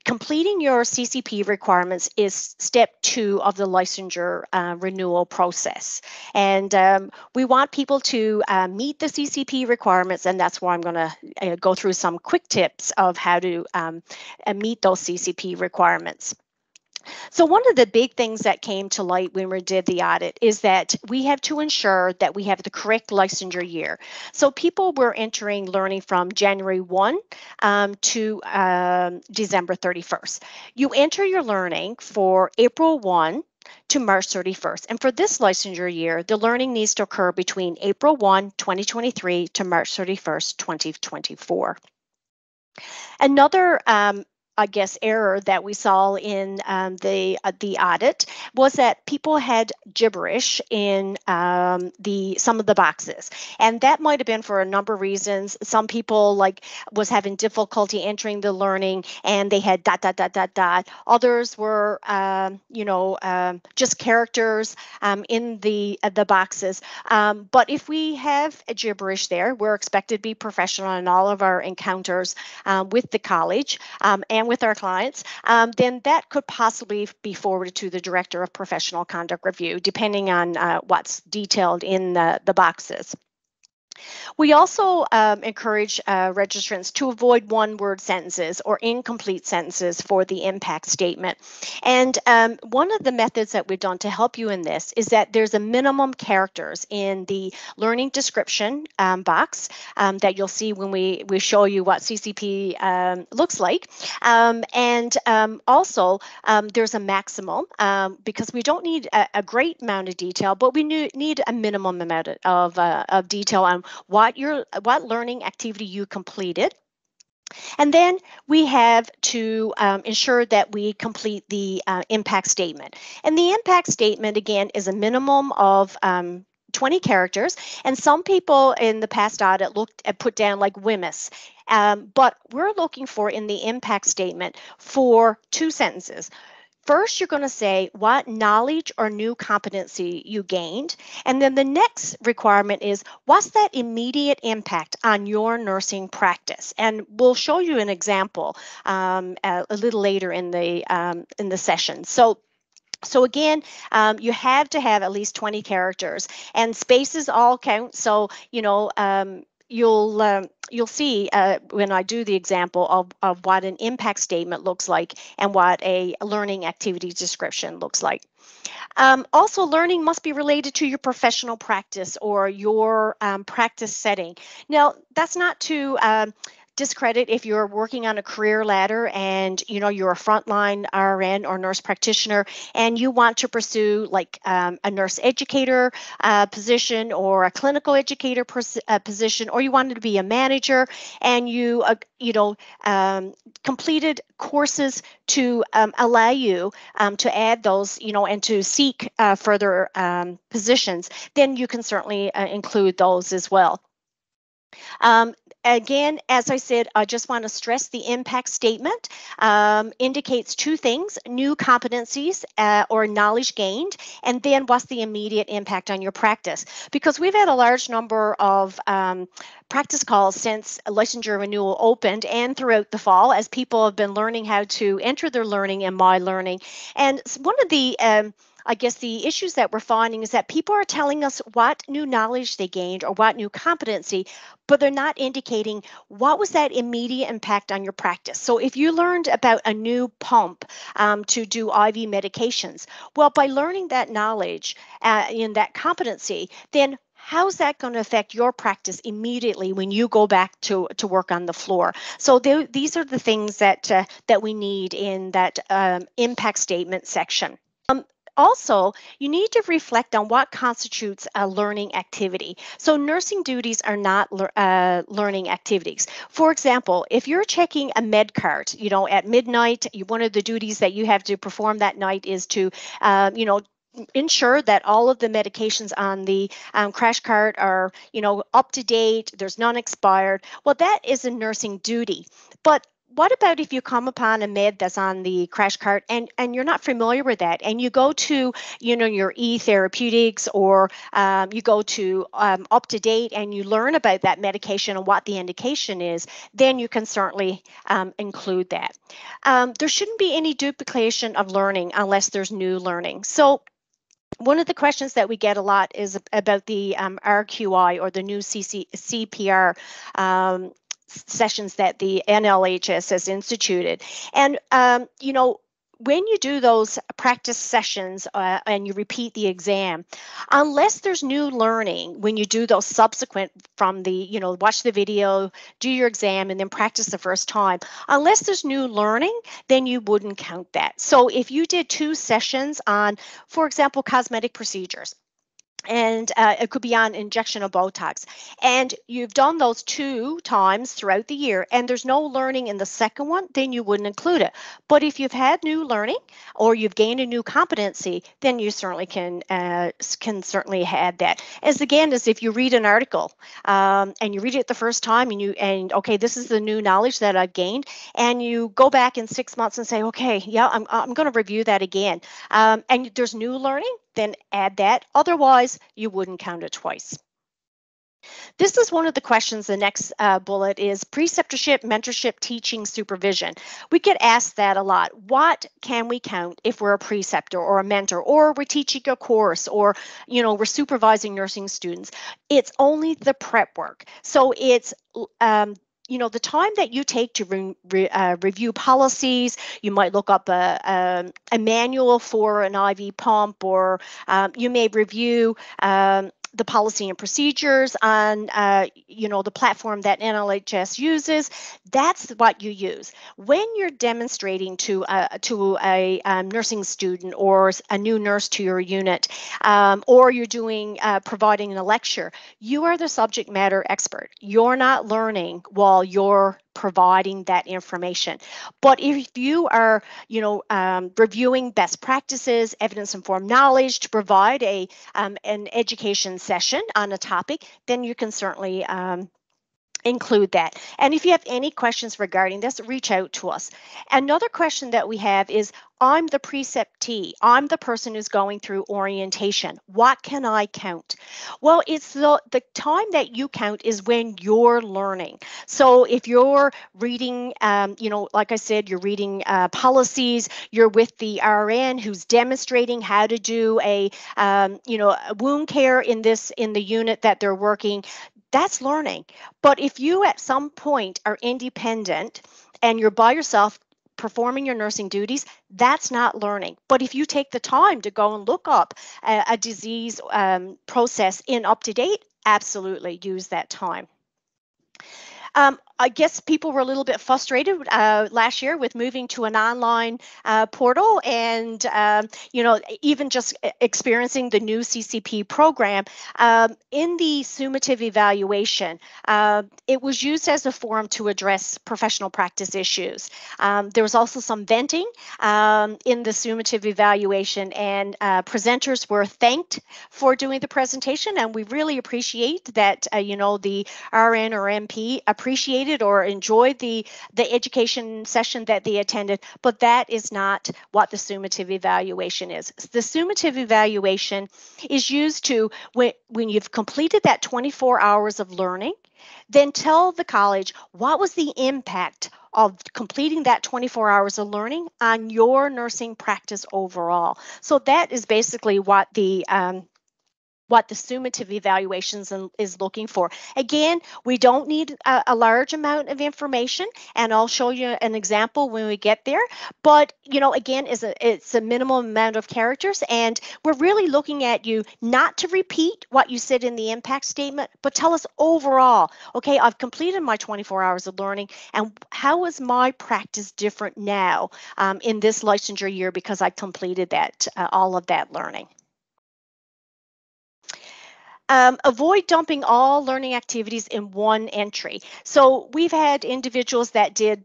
completing your CCP requirements is step 2 of the licensure renewal process. And we want people to meet the CCP requirements, and that's why I'm going to go through some quick tips of how to meet those CCP requirements. So one of the big things that came to light when we did the audit is that we have to ensure that we have the correct licensure year. So people were entering learning from January 1 to December 31st. You enter your learning for April 1 to March 31st. And for this licensure year, the learning needs to occur between April 1, 2023 to March 31st, 2024. Another I guess, error that we saw in the audit was that people had gibberish in some of the boxes, and that might have been for a number of reasons. Some people was having difficulty entering the learning, and they had ... Others were just characters in the boxes. But if we have a gibberish there, we're expected to be professional in all of our encounters with the college and with our clients, then that could possibly be forwarded to the Director of Professional Conduct Review, depending on what's detailed in the boxes. We also encourage registrants to avoid one-word sentences or incomplete sentences for the impact statement. And one of the methods that we've done to help you in this is that there's a minimum characters in the learning description box that you'll see when we show you what CCP looks like. Also, there's a maximum because we don't need a great amount of detail, but we need a minimum amount of detail on what learning activity you completed. And then we have to ensure that we complete the impact statement. And the impact statement, again, is a minimum of 20 characters. And some people in the past audit put down like WMIS. But we're looking for in the impact statement for 2 sentences. First, you're going to say what knowledge or new competency you gained. And then the next requirement is what's that immediate impact on your nursing practice? And we'll show you an example a little later in the session. So again, you have to have at least 20 characters, and spaces all count. So, you'll see when I do the example of what an impact statement looks like and what a learning activity description looks like. Also, learning must be related to your professional practice or your practice setting. Now, that's not to discredit if you're working on a career ladder and you're a frontline RN or nurse practitioner and you want to pursue like a nurse educator position or a clinical educator position, or you wanted to be a manager and you completed courses to allow you to add those and to seek further positions, then you can certainly include those as well. Again, as I said, I just want to stress the impact statement indicates 2 things: new competencies or knowledge gained, and then what's the immediate impact on your practice. Because we've had a large number of practice calls since licensure renewal opened and throughout the fall as people have been learning how to enter their learning in My Learning. And one of the I guess the issues that we're finding is that people are telling us what new knowledge they gained or what new competency, but they're not indicating what was that immediate impact on your practice. So if you learned about a new pump to do IV medications, well, by learning that knowledge in that competency, then how's that going to affect your practice immediately when you go back to work on the floor? So these are the things that we need in that impact statement section. Also, you need to reflect on what constitutes a learning activity. So nursing duties are not learning activities. For example, if you're checking a med cart, at midnight, one of the duties that you have to perform that night is to, ensure that all of the medications on the crash cart are, up to date, there's none expired. Well, that is a nursing duty. But what about if you come upon a med that's on the crash cart and you're not familiar with that, and you go to your e-therapeutics or you go to up to date and you learn about that medication and what the indication is, then you can certainly include that. There shouldn't be any duplication of learning unless there's new learning. So one of the questions that we get a lot is about the RQI or the new CPR sessions that the NLHS has instituted. And, when you do those practice sessions and you repeat the exam, unless there's new learning, when you do those subsequent from the, watch the video, do your exam, and then practice the first time, unless there's new learning, then you wouldn't count that. So if you did 2 sessions on, for example, cosmetic procedures, and it could be on injection of Botox. And you've done those 2 times throughout the year, and there's no learning in the second one, then you wouldn't include it. But if you've had new learning or you've gained a new competency, then you certainly can certainly add that. As if you read an article and you read it the first time, and okay, this is the new knowledge that I've gained, and you go back in 6 months and say, okay, yeah, I'm going to review that again, and there's new learning, then add that. Otherwise, you wouldn't count it twice. This is one of the questions. The next bullet is preceptorship, mentorship, teaching, supervision. We get asked that a lot. What can we count if we're a preceptor or a mentor, or we're teaching a course, or we're supervising nursing students? It's only the prep work. So it's the time that you take to review policies. You might look up a manual for an IV pump, or you may review the policy and procedures on the platform that NLHS uses. That's what you use when you're demonstrating to a nursing student or a new nurse to your unit, or you're doing providing a lecture. You are the subject matter expert. You're not learning while you're providing that information. But if you are, reviewing best practices, evidence-informed knowledge to provide an education session on a topic, then you can certainly include that. And if you have any questions regarding this, reach out to us. Another question that we have is, I'm the preceptee. I'm the person who's going through orientation. What can I count? Well, it's the time that you count is when you're learning. So if you're reading, like I said, you're reading policies, you're with the RN who's demonstrating how to do a wound care in the unit that they're working, that's learning. But if you at some point are independent and you're by yourself performing your nursing duties, that's not learning. But if you take the time to go and look up a disease process in UpToDate, absolutely use that time. I guess people were a little bit frustrated last year with moving to an online portal, and even just experiencing the new CCP program. In the summative evaluation, it was used as a forum to address professional practice issues. There was also some venting in the summative evaluation, and presenters were thanked for doing the presentation, and we really appreciate that the RN or NP appreciated or enjoyed the education session that they attended, but that is not what the summative evaluation is. The summative evaluation is used to, when you've completed that 24 hours of learning, then tell the college what was the impact of completing that 24 hours of learning on your nursing practice overall. So that is basically what the summative evaluations is looking for. Again, we don't need a large amount of information, and I'll show you an example when we get there. But again, it's a minimum amount of characters, and we're really looking at you not to repeat what you said in the impact statement, but tell us overall, okay, I've completed my 24 hours of learning, and how is my practice different now in this licensure year because I completed that all of that learning. Avoid dumping all learning activities in one entry. So we've had individuals that did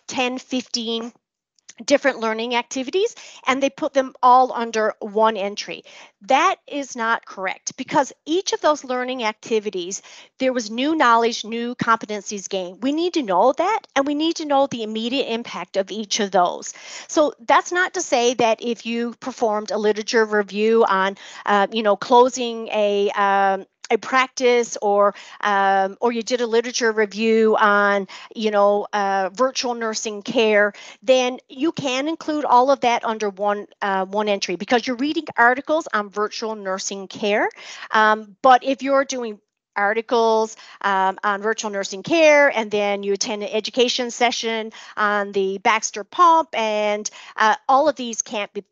10, 15 different learning activities, and they put them all under one entry. That is not correct, because each of those learning activities, there was new knowledge, new competencies gained. We need to know that, and we need to know the immediate impact of each of those. So that's not to say that if you performed a literature review on, closing a practice, or you did a literature review on, virtual nursing care, then you can include all of that under one entry, because you're reading articles on virtual nursing care. But if you're doing articles on virtual nursing care, and then you attend an education session on the Baxter pump, and all of these can't be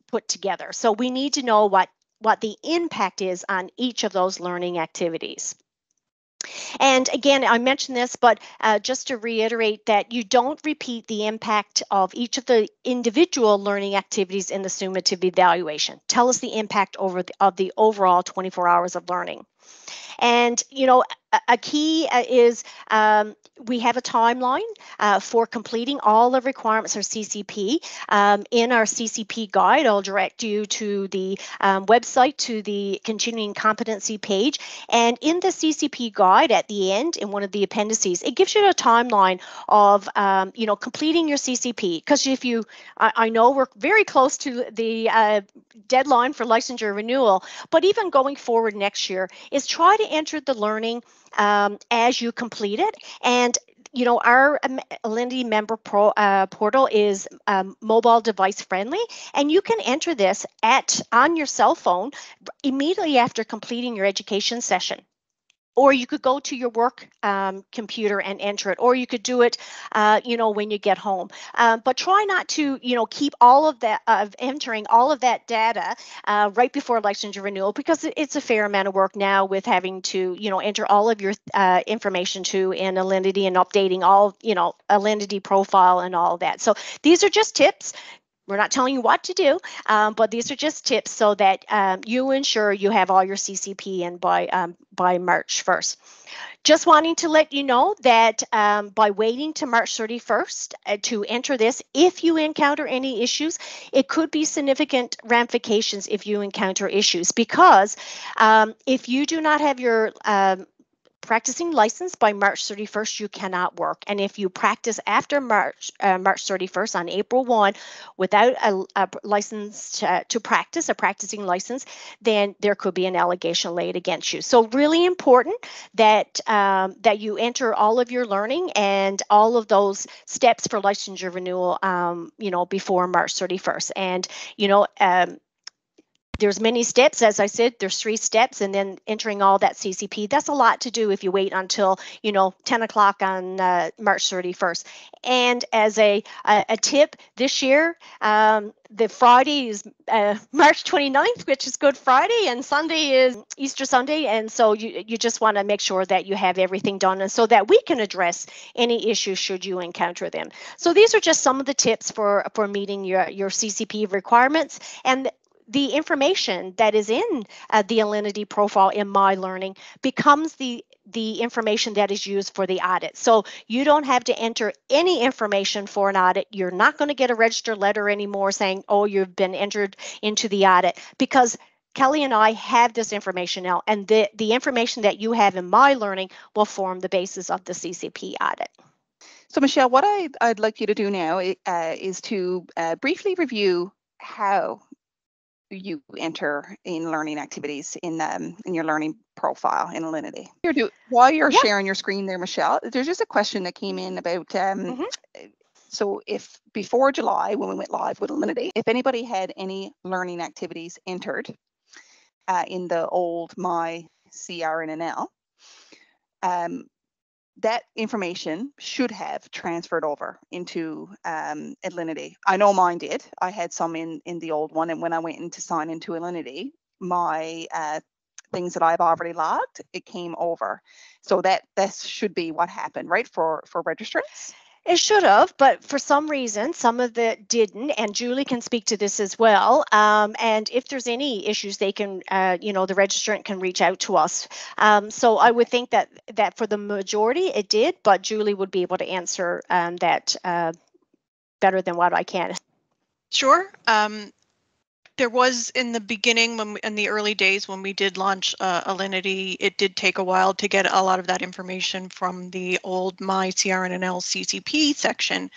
put together. So we need to know what the impact is on each of those learning activities. And again, I mentioned this, but just to reiterate that you don't repeat the impact of each of the individual learning activities in the summative evaluation. Tell us the impact of the overall 24 hours of learning. And, you know, a key is we have a timeline for completing all the requirements of CCP. In our CCP guide, I'll direct you to the website, to the continuing competency page. And in the CCP guide at the end, in one of the appendices, it gives you a timeline of, you know, completing your CCP. Because if you, I know we're very close to the deadline for licensure renewal, but even going forward next year is try to enter the learning as you complete it. And you know, our Alinity member portal is mobile device friendly, and you can enter this on your cell phone immediately after completing your education session. Or you could go to your work computer and enter it, or you could do it, you know, when you get home. But try not to, you know, keep all of that, entering all of that data right before licensure renewal, because it's a fair amount of work now with having to, you know, enter all of your information to in Alinity and updating all, you know, Alinity profile and all of that. So these are just tips. We're not telling you what to do, but these are just tips so that you ensure you have all your CCP in by March 1st. Just wanting to let you know that by waiting to March 31st to enter this, if you encounter any issues, it could be significant ramifications if you encounter issues, because if you do not have your practicing license by March 31st, you cannot work. And if you practice after March 31st on April 1 without a license to practice, a practicing license, then there could be an allegation laid against you. So really important that that you enter all of your learning and all of those steps for licensure renewal, you know, before March 31st. And, you know, there's many steps. As I said, there's 3 steps, and then entering all that CCP. That's a lot to do if you wait until, you know, 10 o'clock on March 31st. And as a tip, this year, the Friday is March 29th, which is Good Friday, and Sunday is Easter Sunday. And so you just want to make sure that you have everything done, and so that we can address any issues should you encounter them. So these are just some of the tips for meeting your CCP requirements. And the information that is in the Alinity profile in My Learning becomes the information that is used for the audit. So you don't have to enter any information for an audit. You're not going to get a register letter anymore saying, oh, you've been entered into the audit, because Kelly and I have this information now, and the information that you have in My Learning will form the basis of the CCP audit. So Michelle, what I'd like you to do now is to briefly review how you enter in learning activities in your learning profile in Alinity. While you're sharing your screen there, Michelle, there's just a question that came in about so if before July, when we went live with Alinity, if anybody had any learning activities entered in the old My CRNNL, that information should have transferred over into Alinity. I know mine did. I had some in the old one, and when I went in to sign into Alinity, my things that I've already logged, it came over. So that should be what happened, right, for registrants? It should have, but for some reason, some of it didn't, and Julie can speak to this as well. And if there's any issues, they can, you know, the registrant can reach out to us. So I would think that for the majority, it did, but Julie would be able to answer that better than what I can. Sure. There was in the beginning, in the early days when we did launch Alinity, it did take a while to get a lot of that information from the old My CRNNL CCP section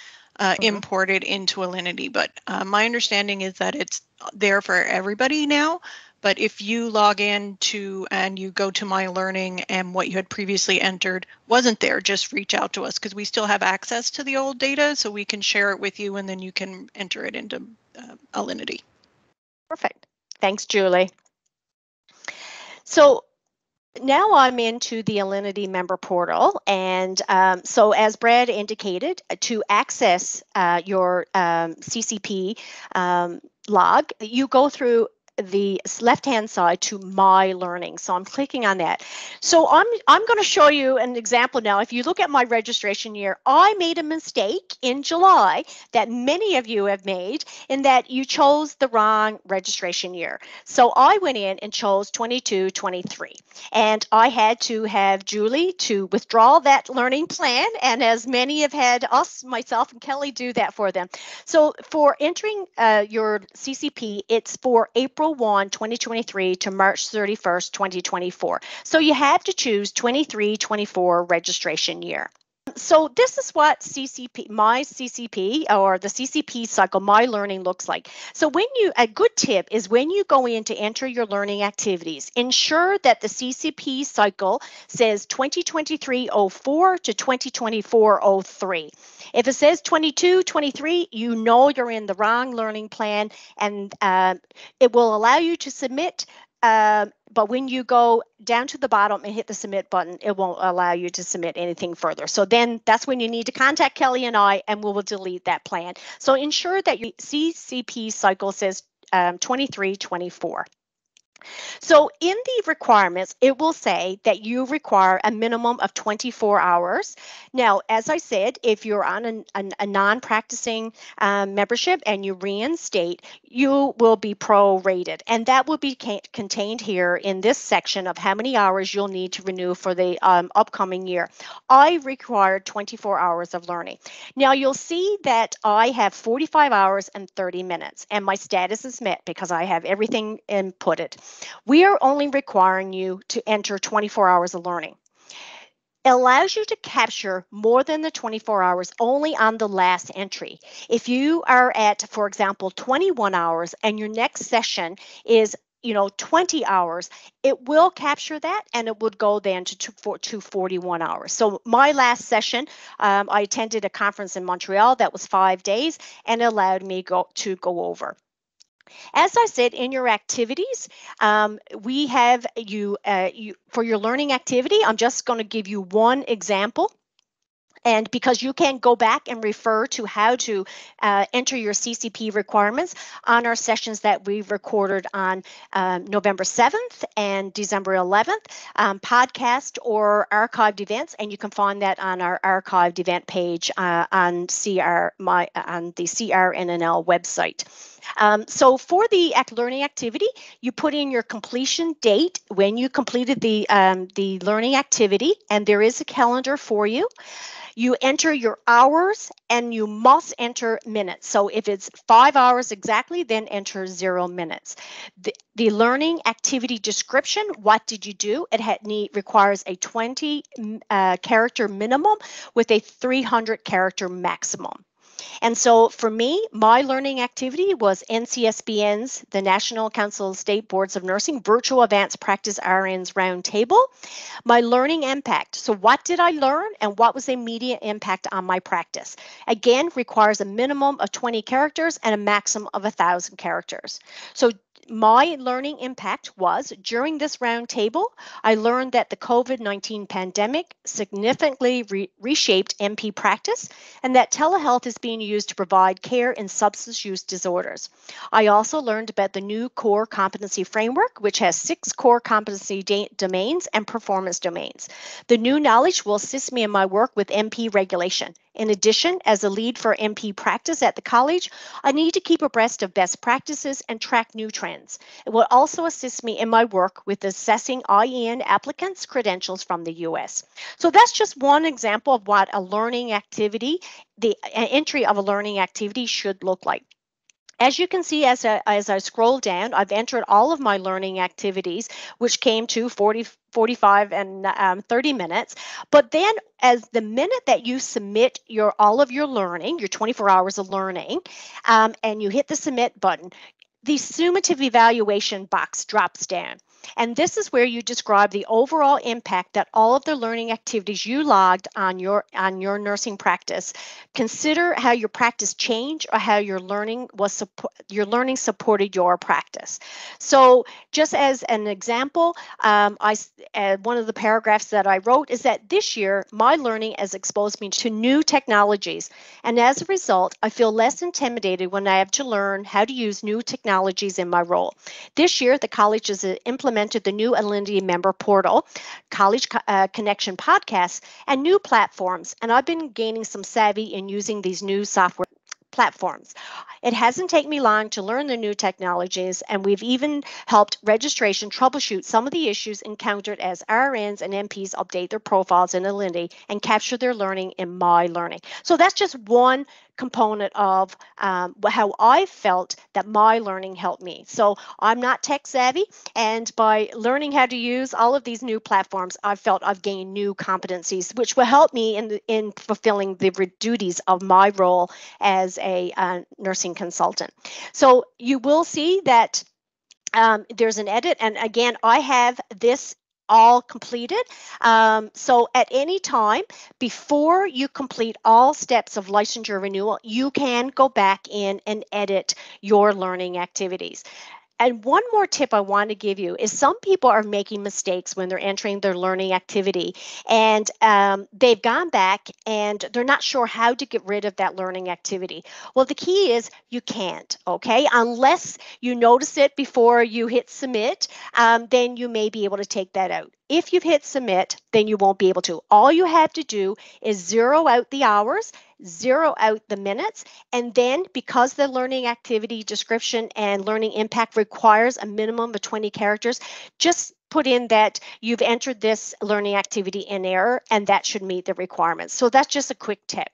imported into Alinity. But my understanding is that it's there for everybody now. But if you log in and you go to My Learning and what you had previously entered wasn't there, just reach out to us, because we still have access to the old data, so we can share it with you, and then you can enter it into Alinity. Perfect. Thanks, Julie. So now I'm into the Alinity member portal, and so as Brad indicated, to access your CCP log, you go through the left-hand side to My Learning. So I'm clicking on that. So I'm going to show you an example now. If you look at my registration year, I made a mistake in July that many of you have made, in that you chose the wrong registration year. So I went in and chose 22-23, and I had to have Julie to withdraw that learning plan, and as many have had myself and Kelly do that for them. So for entering your CCP, it's for April 1, 2023 to March 31st, 2024. So you have to choose 23-24 registration year. So this is what my CCP, or the CCP cycle, My Learning, looks like. So a good tip is when you go in to enter your learning activities, ensure that the CCP cycle says 2023-04 to 2024-03. If it says 22-23, you know you're in the wrong learning plan, and it will allow you to submit. But when you go down to the bottom and hit the submit button, it won't allow you to submit anything further. So then that's when you need to contact Kelly and I, and we will delete that plan. So ensure that your CCP cycle says 23-24. So in the requirements, it will say that you require a minimum of 24 hours. Now, as I said, if you're on a non-practicing membership and you reinstate, you will be prorated. And that will be contained here in this section of how many hours you'll need to renew for the upcoming year. I required 24 hours of learning. Now, you'll see that I have 45 hours and 30 minutes, and my status is met because I have everything inputted. We are only requiring you to enter 24 hours of learning. It allows you to capture more than the 24 hours only on the last entry. If you are at, for example, 21 hours and your next session is 20 hours, it will capture that, and it would go then to 41 hours. So my last session, I attended a conference in Montreal that was 5 days, and it allowed me to go over. As I said, in your activities, we have you for your learning activity. I'm just going to give you one example. And because you can go back and refer to how to enter your CCP requirements on our sessions that we've recorded on November 7th and December 11th, podcast or archived events, and you can find that on our archived event page on the CRNNL website. So for the learning activity, you put in your completion date when you completed the learning activity, and there is a calendar for you. You enter your hours, and you must enter minutes. So if it's 5 hours exactly, then enter 0 minutes. The learning activity description, what did you do? It requires a 20 character minimum with a 300 character maximum. And so for me, my learning activity was NCSBN's, the National Council of State Boards of Nursing, Virtual Advanced Practice RNs Roundtable. My learning impact. So what did I learn, and what was the immediate impact on my practice? Again, requires a minimum of 20 characters and a maximum of 1,000 characters. So my learning impact was, during this roundtable, I learned that the COVID-19 pandemic significantly reshaped NP practice, and that telehealth is being used to provide care in substance use disorders. I also learned about the new core competency framework, which has 6 core competency domains and performance domains. The new knowledge will assist me in my work with NP regulation. In addition, as a lead for NP practice at the college, I need to keep abreast of best practices and track new trends. It will also assist me in my work with assessing IEN applicants' credentials from the US. So that's just one example of what a learning activity, the entry of a learning activity should look like. As you can see, as I scroll down, I've entered all of my learning activities, which came to 40, 45, and 30 minutes. But then, as the minute that you submit all of your learning, your 24 hours of learning, and you hit the submit button, the summative evaluation box drops down. And this is where you describe the overall impact that all of the learning activities you logged on your nursing practice. Consider how your practice changed or how your learning supported your practice. So just as an example, one of the paragraphs that I wrote is that this year my learning has exposed me to new technologies, and as a result I feel less intimidated when I have to learn how to use new technologies in my role. This year the college has implemented the new Alinity member portal, College Connection podcasts, and new platforms, and I've been gaining some savvy in using these new software platforms. It hasn't taken me long to learn the new technologies, and we've even helped registration troubleshoot some of the issues encountered as RNs and NPs update their profiles in Alinity and capture their learning in my learning. So that's just one component of how I felt that my learning helped me. So I'm not tech savvy, and by learning how to use all of these new platforms, I've felt I've gained new competencies, which will help me in fulfilling the duties of my role as a nursing consultant. So you will see that there's an edit, and again, I have this all completed. So at any time before you complete all steps of licensure renewal, you can go back in and edit your learning activities. And one more tip I want to give you is some people are making mistakes when they're entering their learning activity, and they've gone back and they're not sure how to get rid of that learning activity. Well, the key is you can't, okay? Unless you notice it before you hit submit, then you may be able to take that out. If you've hit submit, then you won't be able to. All you have to do is zero out the hours, zero out the minutes, and then because the learning activity description and learning impact requires a minimum of 20 characters, just put in that you've entered this learning activity in error, and that should meet the requirements. So that's just a quick tip.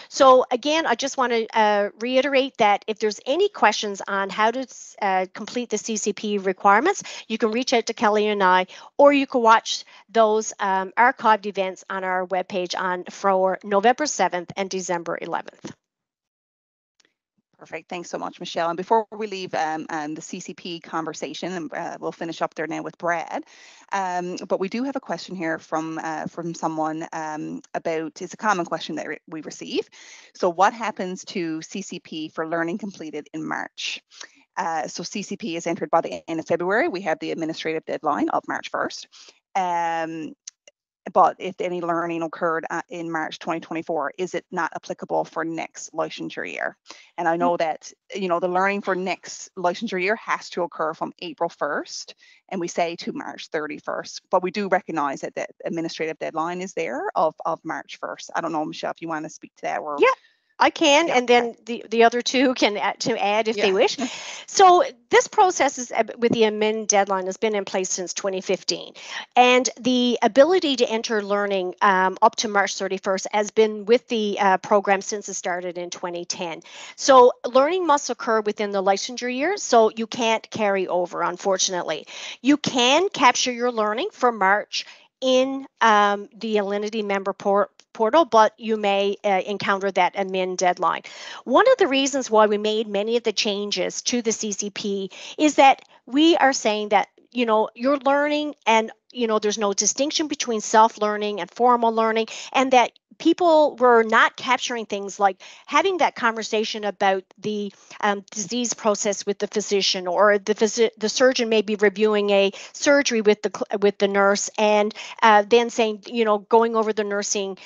So again, I just want to reiterate that if there's any questions on how to complete the CCP requirements, you can reach out to Kelly and I, or you can watch those archived events on our webpage for November 7th and December 11th. Perfect. Thanks so much, Michelle. And before we leave the CCP conversation, and we'll finish up there now with Brad. But we do have a question here from someone about, it's a common question that we receive. So what happens to CCP for learning completed in March? So CCP is entered by the end of February. We have the administrative deadline of March 1st. But if any learning occurred in March 2024, is it not applicable for next licensure year? And I know that, the learning for next licensure year has to occur from April 1st, and we say to March 31st, but we do recognize that the administrative deadline is there of March 1st. I don't know, Michelle, if you want to speak to that. Or yeah, I can, yeah, and then the other two can add if yeah. they wish. So this process is with the amend deadline has been in place since 2015, and the ability to enter learning up to March 31st has been with the program since it started in 2010. So learning must occur within the licensure year, so you can't carry over, unfortunately. You can capture your learning for March in the Alinity member portal, but you may encounter that amend deadline. One of the reasons why we made many of the changes to the CCP is that we are saying that you're learning, and there's no distinction between self-learning and formal learning, and that people were not capturing things like having that conversation about the disease process with the physician, or the surgeon may be reviewing a surgery with the nurse, and then saying, going over the nursing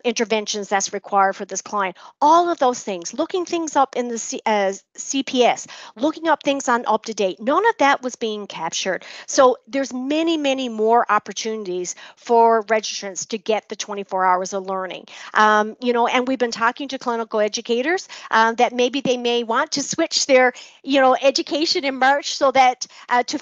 interventions that's required for this client. All of those things, looking things up in the CPS, looking up things on UpToDate, none of that was being captured. So there's many, many more opportunities for registrants to get the 24 hours of learning. And we've been talking to clinical educators that maybe they may want to switch their, education in March so that to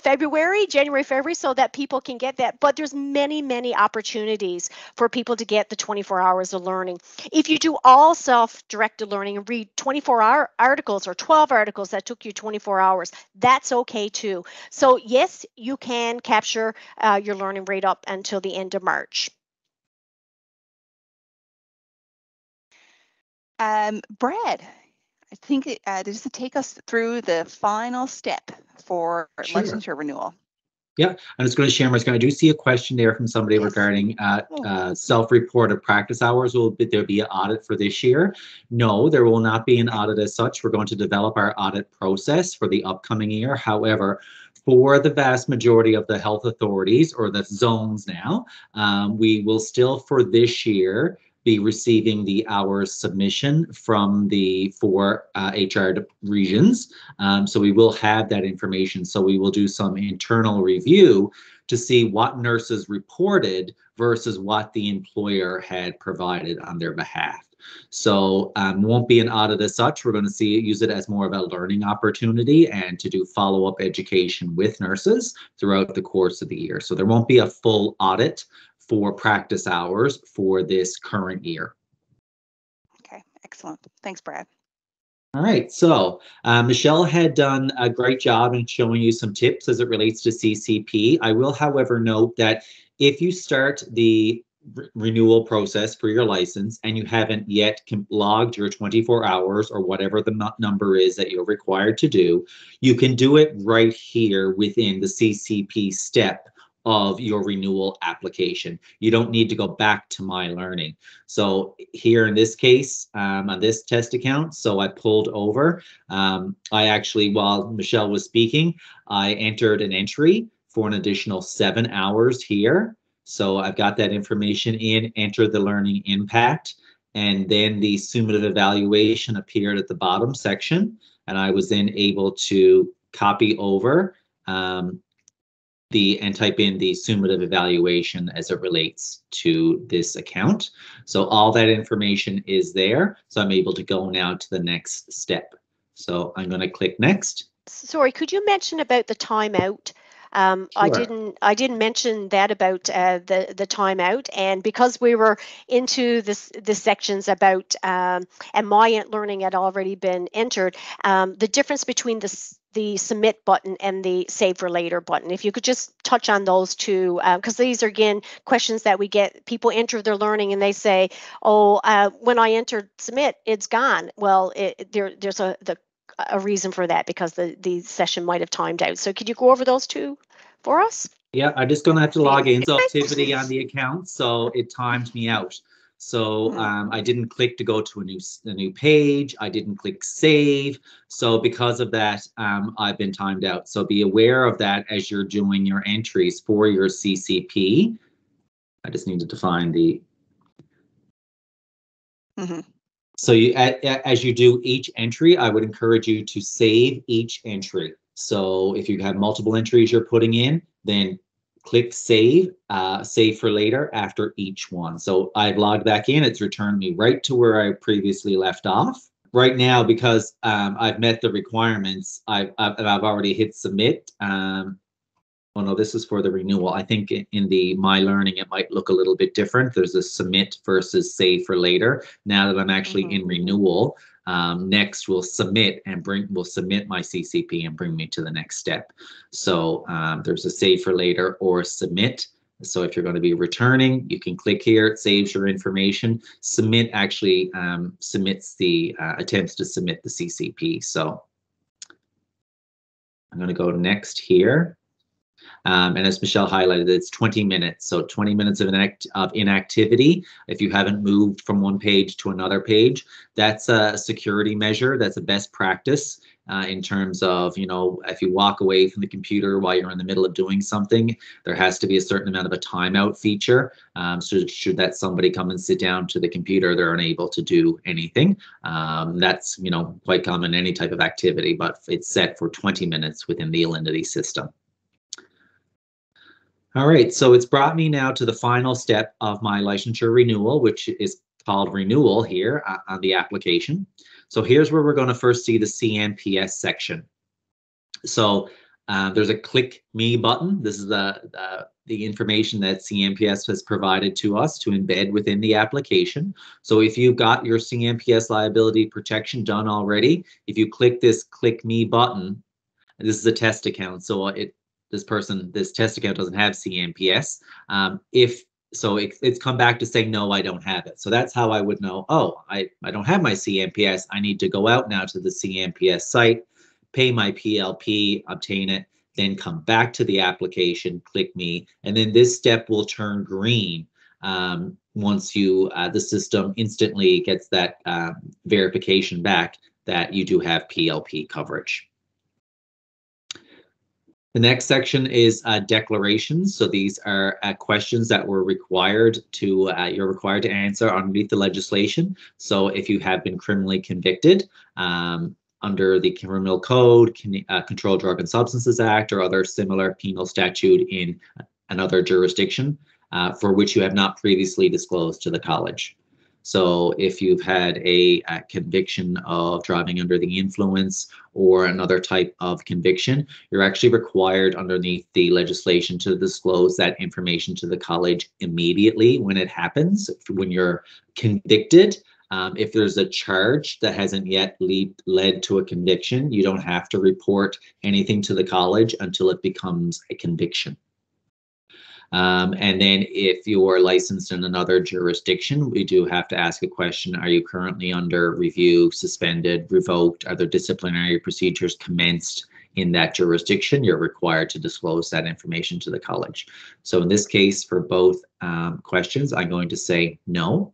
January, February, so that people can get that. But there's many, many opportunities for people to get the 24 hours of learning. If you do all self-directed learning and read 24-hour articles or 12 articles that took you 24 hours, that's okay too. So yes, you can capture your learning rate up until the end of March. Brad, I think just to take us through the final step for Sure. licensure renewal. Yeah, I'm just going to share. I do see a question there from somebody Yes. regarding self-reported practice hours. Will there be an audit for this year? No, there will not be an audit as such. We're going to develop our audit process for the upcoming year. However, for the vast majority of the health authorities or the zones now, we will still for this year be receiving the hours submission from the 4 HR regions. So we will have that information. So we will do some internal review to see what nurses reported versus what the employer had provided on their behalf. So won't be an audit as such. We're going to use it as more of a learning opportunity and to do follow-up education with nurses throughout the course of the year. So there won't be a full audit for practice hours for this current year. Okay, excellent. Thanks, Brad. All right, so Michelle had done a great job in showing you some tips as it relates to CCP. I will, however, note that if you start the renewal process for your license and you haven't yet logged your 24 hours or whatever the number is that you're required to do, you can do it right here within the CCP step of your renewal application. You don't need to go back to My Learning. So here in this case, on this test account, so I pulled over. I actually, while Michelle was speaking, I entered an entry for an additional 7 hours here. So I've got that information in, entered the learning impact, and then the summative evaluation appeared at the bottom section. And I was then able to copy over and type in the summative evaluation as it relates to this account. So all that information is there. So I'm able to go now to the next step. So I'm going to click next. Sorry, could you mention about the timeout? Sure. I didn't mention that about the timeout, and because we were into the sections about and my learning had already been entered, the difference between the submit button and the save for later button. If you could just touch on those two, because these are again questions that we get. People enter their learning and they say, "Oh, when I entered submit, it's gone." Well, there's a reason for that because the session might have timed out. So could you go over those two for us? Yeah, I'm just going to have to log in. So activity on the account, so it timed me out. So I didn't click to go to a new page. I didn't click save. So because of that, I've been timed out. So be aware of that as you're doing your entries for your CCP. I just needed to find the. So as you do each entry, I would encourage you to save each entry. So if you have multiple entries you're putting in, then click save, save for later after each one. So I've logged back in. It's returned me right to where I previously left off. Right now, because I've met the requirements, I've already hit submit. Oh no, this is for the renewal. I think in the My Learning, it might look a little bit different. There's a submit versus save for later. Now that I'm actually in renewal, next we'll submit and we'll submit my CCP and bring me to the next step. So there's a save for later or submit. So if you're going to be returning, you can click here. It saves your information. Submit actually submits the attempts to submit the CCP. So I'm going to go next here. And as Michelle highlighted, it's 20 minutes. So 20 minutes of inactivity. If you haven't moved from one page to another page, that's a security measure. That's a best practice in terms of, you know, if you walk away from the computer while you're in the middle of doing something, there has to be a certain amount of a timeout feature. So should that somebody come and sit down to the computer, they're unable to do anything. That's, you know, quite common in any type of activity, but it's set for 20 minutes within the Alinity system. All right, so it's brought me now to the final step of my licensure renewal, which is called Renewal here on the application. So here's where we're going to first see the CNPS section. So there's a click me button. This is the information that CNPS has provided to us to embed within the application. So if you've got your CNPS liability protection done already, if you click this click me button, this is a test account, so this test account doesn't have CNPS. It's come back to say, no, I don't have it. So that's how I would know, oh, I don't have my CNPS. I need to go out now to the CNPS site, pay my PLP, obtain it. then come back to the application, click me, and then this step will turn green once you the system instantly gets that verification back that you do have PLP coverage. The next section is declarations. So these are questions that were required to, you're required to answer underneath the legislation. So if you have been criminally convicted under the Criminal Code, Controlled Drug and Substances Act, or other similar penal statute in another jurisdiction for which you have not previously disclosed to the college. So if you've had a conviction of driving under the influence or another type of conviction, you're actually required underneath the legislation to disclose that information to the college immediately when it happens, when you're convicted. If there's a charge that hasn't yet led to a conviction, you don't have to report anything to the college until it becomes a conviction. And then if you're licensed in another jurisdiction, we do have to ask a question. Are you currently under review, suspended, revoked? Are there disciplinary procedures commenced in that jurisdiction? You're required to disclose that information to the college. So in this case, for both questions, I'm going to say no.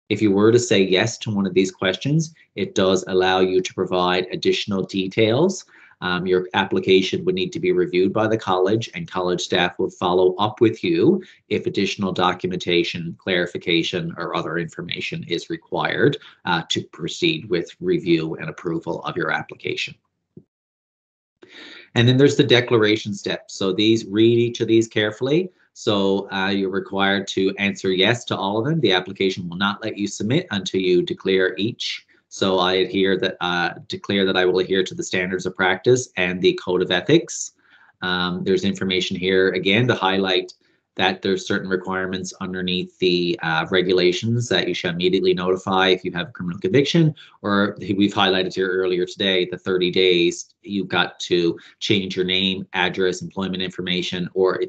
If you were to say yes to one of these questions, it does allow you to provide additional details. Your application would need to be reviewed by the college, and college staff will follow up with you if additional documentation, clarification, or other information is required to proceed with review and approval of your application. And then there's the declaration step. So read each of these carefully. So you're required to answer yes to all of them. The application will not let you submit until you declare each. So I declare that I will adhere to the standards of practice and the code of ethics. There's information here again to highlight that there's certain requirements underneath the regulations that you should immediately notify if you have a criminal conviction, or we've highlighted here earlier today, the 30 days, you've got to change your name, address, employment information, or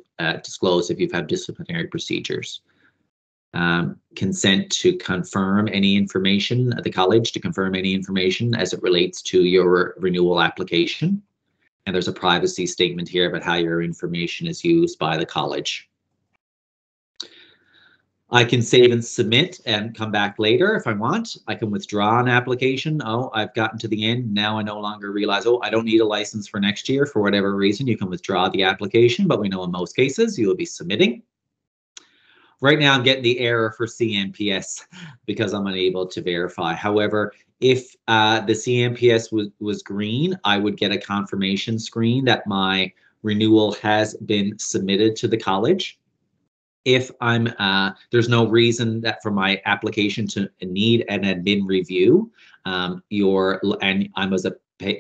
disclose if you've had disciplinary procedures. Consent to confirm any information at the college, to confirm any information as it relates to your renewal application. And there's a privacy statement here about how your information is used by the college. I can save and submit and come back later if I want. I can withdraw an application. Oh, I've gotten to the end. Now I no longer realize, oh, I don't need a license for next year for whatever reason. You can withdraw the application, but we know in most cases you will be submitting. Right now I'm getting the error for CNPS because I'm unable to verify. However, if the CNPS was green, I would get a confirmation screen that my renewal has been submitted to the college. If there's no reason that for my application to need an admin review, and I'm as a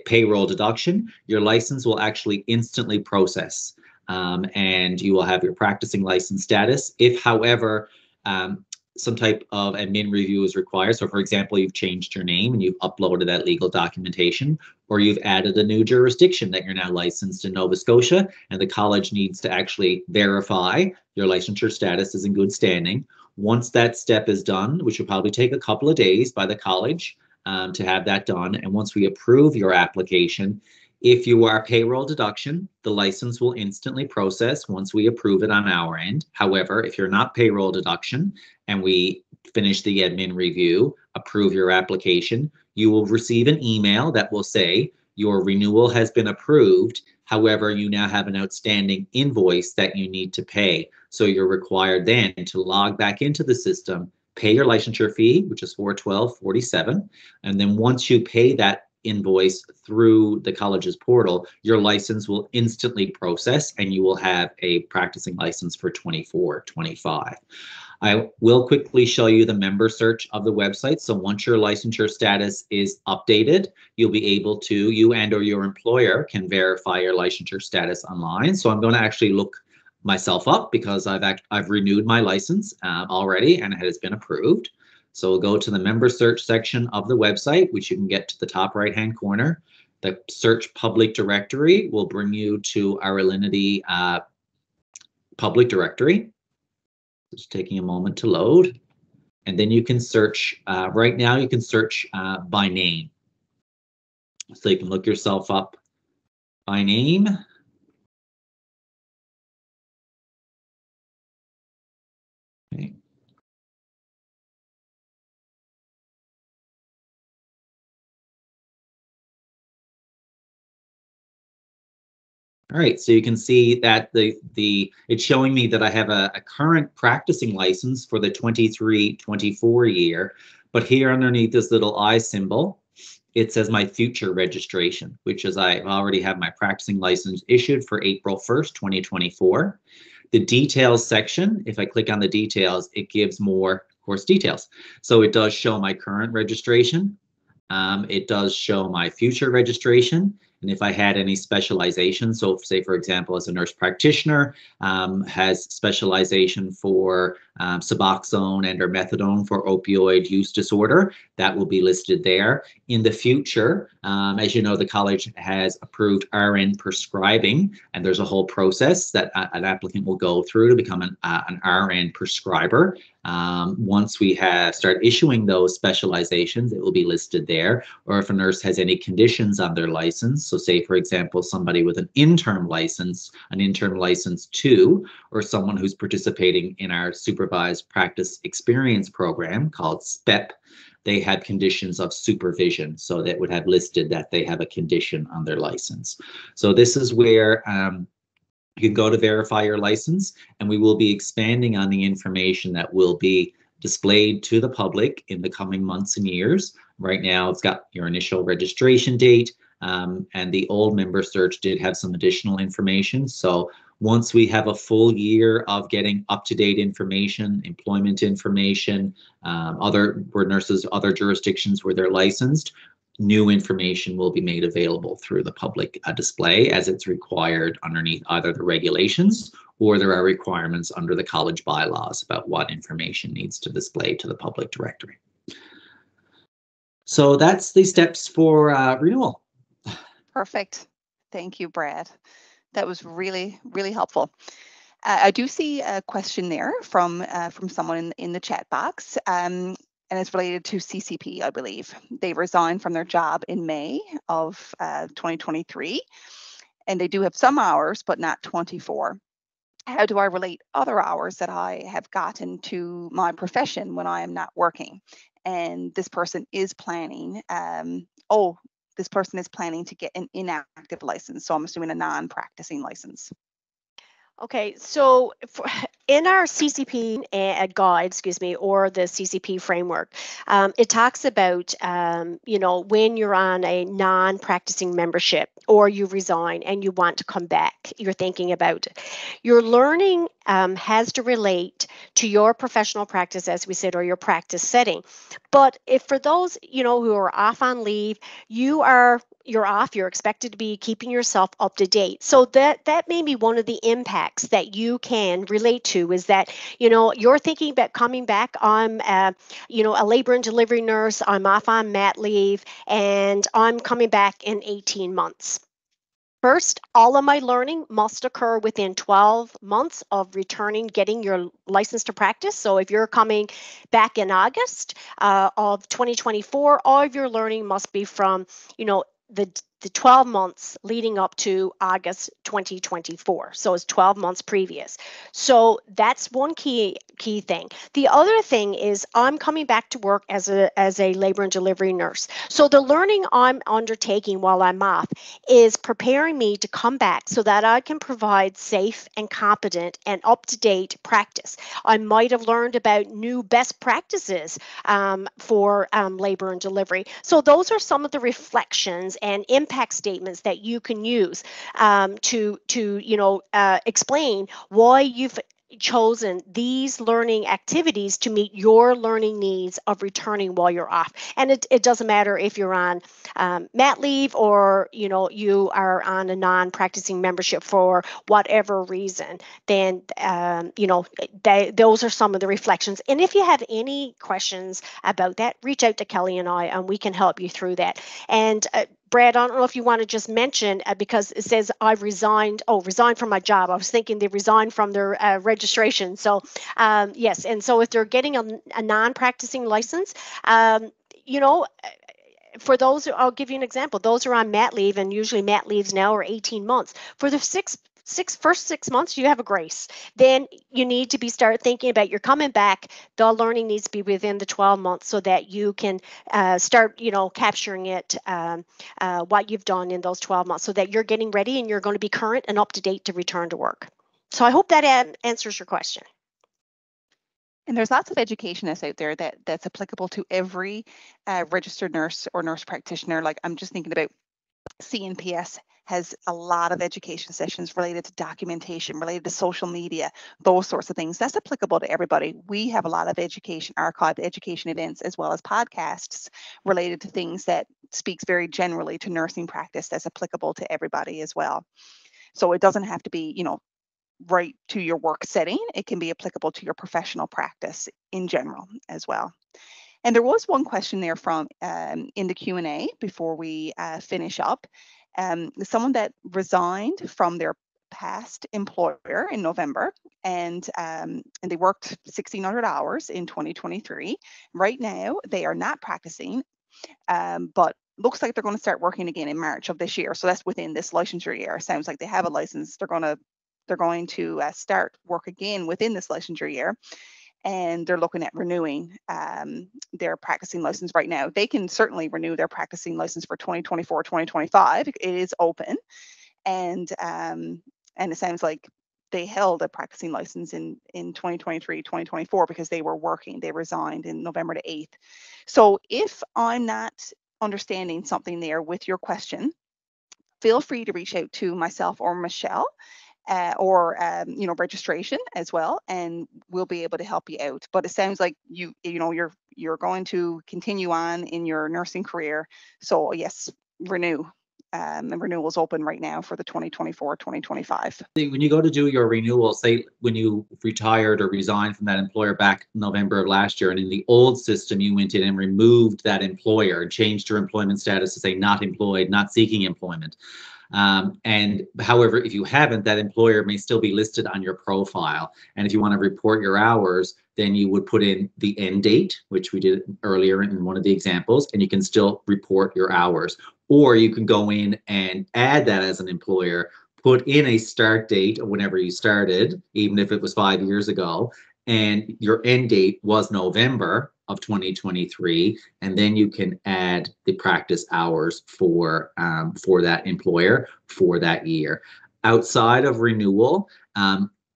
payroll deduction, your license will actually instantly process. And you will have your practicing license status. If, however, some type of admin review is required, so for example, you've changed your name and you've uploaded that legal documentation, or you've added a new jurisdiction that you're now licensed in Nova Scotia, and the college needs to actually verify your licensure status is in good standing. Once that step is done, which will probably take a couple of days by the college to have that done, and once we approve your application, if you are payroll deduction, the license will instantly process once we approve it on our end. However, if you're not payroll deduction and we finish the admin review, approve your application, you will receive an email that will say your renewal has been approved. However, you now have an outstanding invoice that you need to pay. So you're required then to log back into the system, pay your licensure fee, which is $412.47. And then once you pay that invoice through the college's portal, your license will instantly process and you will have a practicing license for 24-25. I will quickly show you the member search of the website. So once your licensure status is updated, you'll be able to, you and or your employer can verify your licensure status online. So I'm going to actually look myself up because I've renewed my license already and it has been approved. So we'll go to the member search section of the website, which you can get to the top right-hand corner. The search public directory will bring you to our Alinity public directory. It's taking a moment to load. And then you can search, right now you can search by name. So you can look yourself up by name. Okay. All right, so you can see that it's showing me that I have a current practicing license for the 23-24 year, but here underneath this little I symbol, it says my future registration, which is I already have my practicing license issued for April 1st, 2024. The details section, if I click on the details, it gives more course details. So it does show my current registration. It does show my future registration. And if I had any specialization, so say, for example, as a nurse practitioner, has specialization for Suboxone and or methadone for opioid use disorder, that will be listed there. In the future, as you know, the college has approved RN prescribing, and there's a whole process that an applicant will go through to become an RN prescriber. Once we have start issuing those specializations, it will be listed there. Or if a nurse has any conditions on their license, so say, for example, somebody with an interim license 2, or someone who's participating in our supervised practice experience program called SPEP, they had conditions of supervision. So that would have listed that they have a condition on their license. So this is where you can go to verify your license, and we will be expanding on the information that will be displayed to the public in the coming months and years. Right now, it's got your initial registration date, and the old member search did have some additional information. So once we have a full year of getting up-to-date information, employment information, where nurses, other jurisdictions where they're licensed, new information will be made available through the public display as it's required underneath either the regulations or there are requirements under the college bylaws about what information needs to display to the public directory. So that's the steps for renewal. Perfect. Thank you, Brad. That was really, really helpful. I do see a question there from someone in the chat box, and it's related to CCP, I believe. They resigned from their job in May of 2023, and they do have some hours, but not 24. How do I relate other hours that I have gotten to my profession when I am not working? And this person is planning, this person is planning to get an inactive license. So I'm assuming a non-practicing license. Okay, so in our CCP guide, or the CCP framework, it talks about, when you're on a non-practicing membership or you resign and you want to come back, you're thinking about it. Your learning has to relate to your professional practice, as we said, or your practice setting. But if for those, who are off on leave, you're off, you're expected to be keeping yourself up to date. So that may be one of the impacts that you can relate to, is that, you're thinking about coming back. I'm, a labor and delivery nurse. I'm off on mat leave, and I'm coming back in 18 months. First, all of my learning must occur within 12 months of returning, getting your license to practice. So if you're coming back in August of 2024, all of your learning must be from, the 12 months leading up to August 2024. So it's 12 months previous. So that's one key thing. The other thing is I'm coming back to work as a labor and delivery nurse. So the learning I'm undertaking while I'm off is preparing me to come back so that I can provide safe and competent and up-to-date practice. I might have learned about new best practices for labor and delivery. So those are some of the reflections and impact statements that you can use to explain why you've chosen these learning activities to meet your learning needs of returning while you're off. And it doesn't matter if you're on mat leave or you are on a non-practicing membership for whatever reason. Then those are some of the reflections. And if you have any questions about that, reach out to Kelly and I, and we can help you through that. And Brad, I don't know if you want to just mention, because it says I've resigned from my job. I was thinking they resigned from their registration. So yes, and so if they're getting a non-practicing license, for those, I'll give you an example. Those who are on mat leave, and usually mat leaves now are 18 months. For the first 6 months, you have a grace. Then you need to start thinking about, you're coming back. The learning needs to be within the 12 months so that you can start, capturing it, what you've done in those 12 months, so that you're getting ready and you're going to be current and up to date to return to work. So I hope that answers your question. And there's lots of educationists out there that's applicable to every registered nurse or nurse practitioner. Like, I'm just thinking about CNPS has a lot of education sessions related to documentation, related to social media, those sorts of things. That's applicable to everybody. We have a lot of education, archived education events, as well as podcasts related to things that speaks very generally to nursing practice, that's applicable to everybody as well. So it doesn't have to be, right to your work setting. It can be applicable to your professional practice in general as well. And there was one question there from in the Q&A before we finish up. Someone that resigned from their past employer in November, and they worked 1,600 hours in 2023. Right now, they are not practicing, but looks like they're going to start working again in March of this year. So that's within this licensure year. Sounds like they have a license. They're going to start work again within this licensure year, and they're looking at renewing their practicing license right now. They can certainly renew their practicing license for 2024, 2025. It is open, and it sounds like they held a practicing license in 2023, 2024 because they were working. They resigned in November the 8th. So if I'm not understanding something there with your question, feel free to reach out to myself or Michelle. Or registration as well, and we'll be able to help you out. But it sounds like you're going to continue on in your nursing career. So yes, renew. And renewal is open right now for the 2024-2025. When you go to do your renewal, say when you retired or resigned from that employer back November of last year, and in the old system you went in and removed that employer and changed your employment status to say not employed, not seeking employment. And however, if you haven't, that employer may still be listed on your profile. And if you want to report your hours, then you would put in the end date, which we did earlier in one of the examples, and you can still report your hours. Or you can go in and add that as an employer, put in a start date of whenever you started, even if it was 5 years ago, and your end date was November of 2023, and then you can add the practice hours for that employer for that year. Outside of renewal,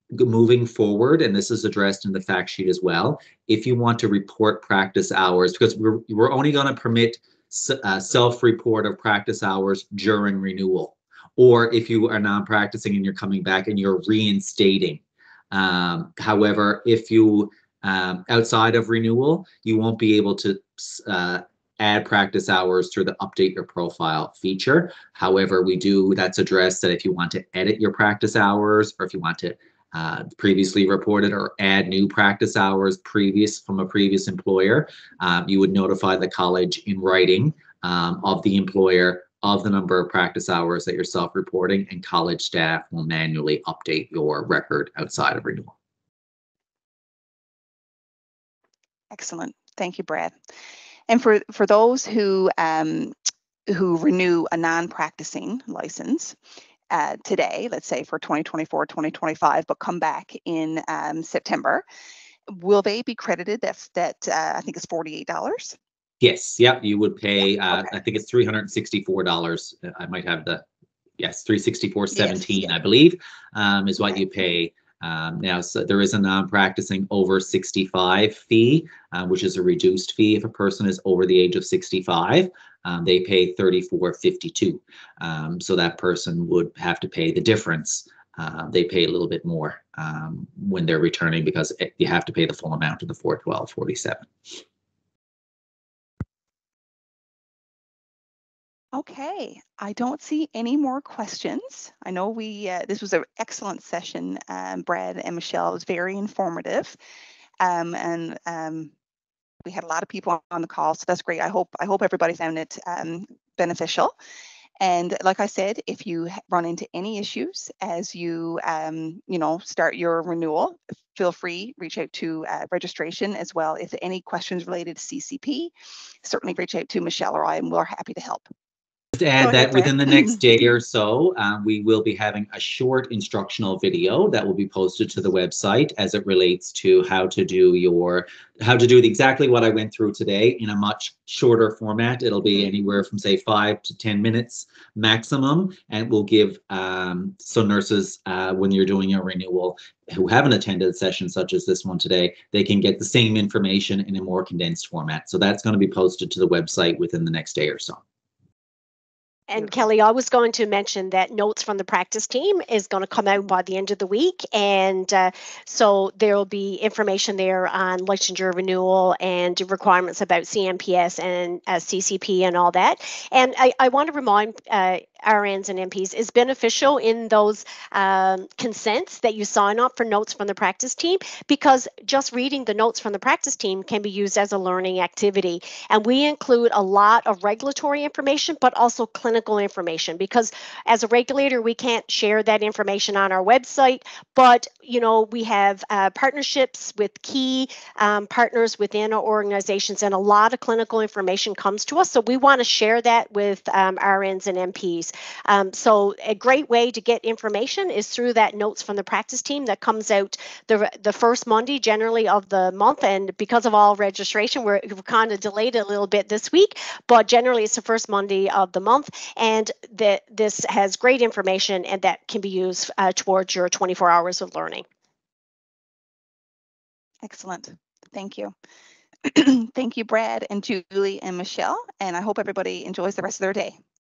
moving forward, and this is addressed in the fact sheet as well, if you want to report practice hours, because we're only going to permit self-report of practice hours during renewal, or if you are non-practicing and you're coming back and you're reinstating. However, if you outside of renewal, you won't be able to add practice hours through the update your profile feature. However, that's addressed that if you want to edit your practice hours, or if you want to previously reported or add new practice hours from a previous employer, you would notify the college in writing of the employer of the number of practice hours that you're self-reporting, and college staff will manually update your record outside of renewal. Excellent. Thank you, Brad. And for those who renew a non-practicing license today, let's say for 2024, 2025, but come back in September, will they be credited that I think it's $48? Yes. Yep. You would pay, Okay. I think it's $364. I might have $364.17, yes. I believe, is what Okay. you pay. Now, so there is a non-practicing over 65 fee, which is a reduced fee if a person is over the age of 65. They pay $34.52. So that person would have to pay the difference. They pay a little bit more when they're returning, because you have to pay the full amount of the $412.47. Okay, I don't see any more questions. I know this was an excellent session, Brad and Michelle. It was very informative, and we had a lot of people on the call, so that's great. I hope everybody found it beneficial. And like I said, if you run into any issues as you start your renewal, feel free, reach out to registration as well. If any questions related to CCP, certainly reach out to Michelle or I, and we're happy to help. To add ahead, that Brad. within the next day or so, we will be having a short instructional video that will be posted to the website as it relates to how to do exactly what I went through today in a much shorter format. It'll be anywhere from say 5 to 10 minutes maximum, and we'll give so nurses when you're doing a renewal who haven't attended a session such as this one today, they can get the same information in a more condensed format. So that's going to be posted to the website within the next day or so. And Kelly, I was going to mention that notes from the practice team is going to come out by the end of the week. And so there will be information there on licensure renewal and requirements about CNPS and CCP and all that. And I want to remind RNs and NPs is beneficial in those consents that you sign up for notes from the practice team, because just reading the notes from the practice team can be used as a learning activity. And we include a lot of regulatory information, but also clinical information, because as a regulator, we can't share that information on our website, but we have partnerships with key partners within our organizations, and a lot of clinical information comes to us. So we want to share that with RNs and NPs. So a great way to get information is through that notes from the practice team that comes out the first Monday generally of the month. And because of all registration, we're kind of delayed a little bit this week, but generally it's the first Monday of the month. And this has great information, and that can be used towards your 24 hours of learning. Excellent. Thank you. Thank you, Brad and Julie and Michelle. And I hope everybody enjoys the rest of their day.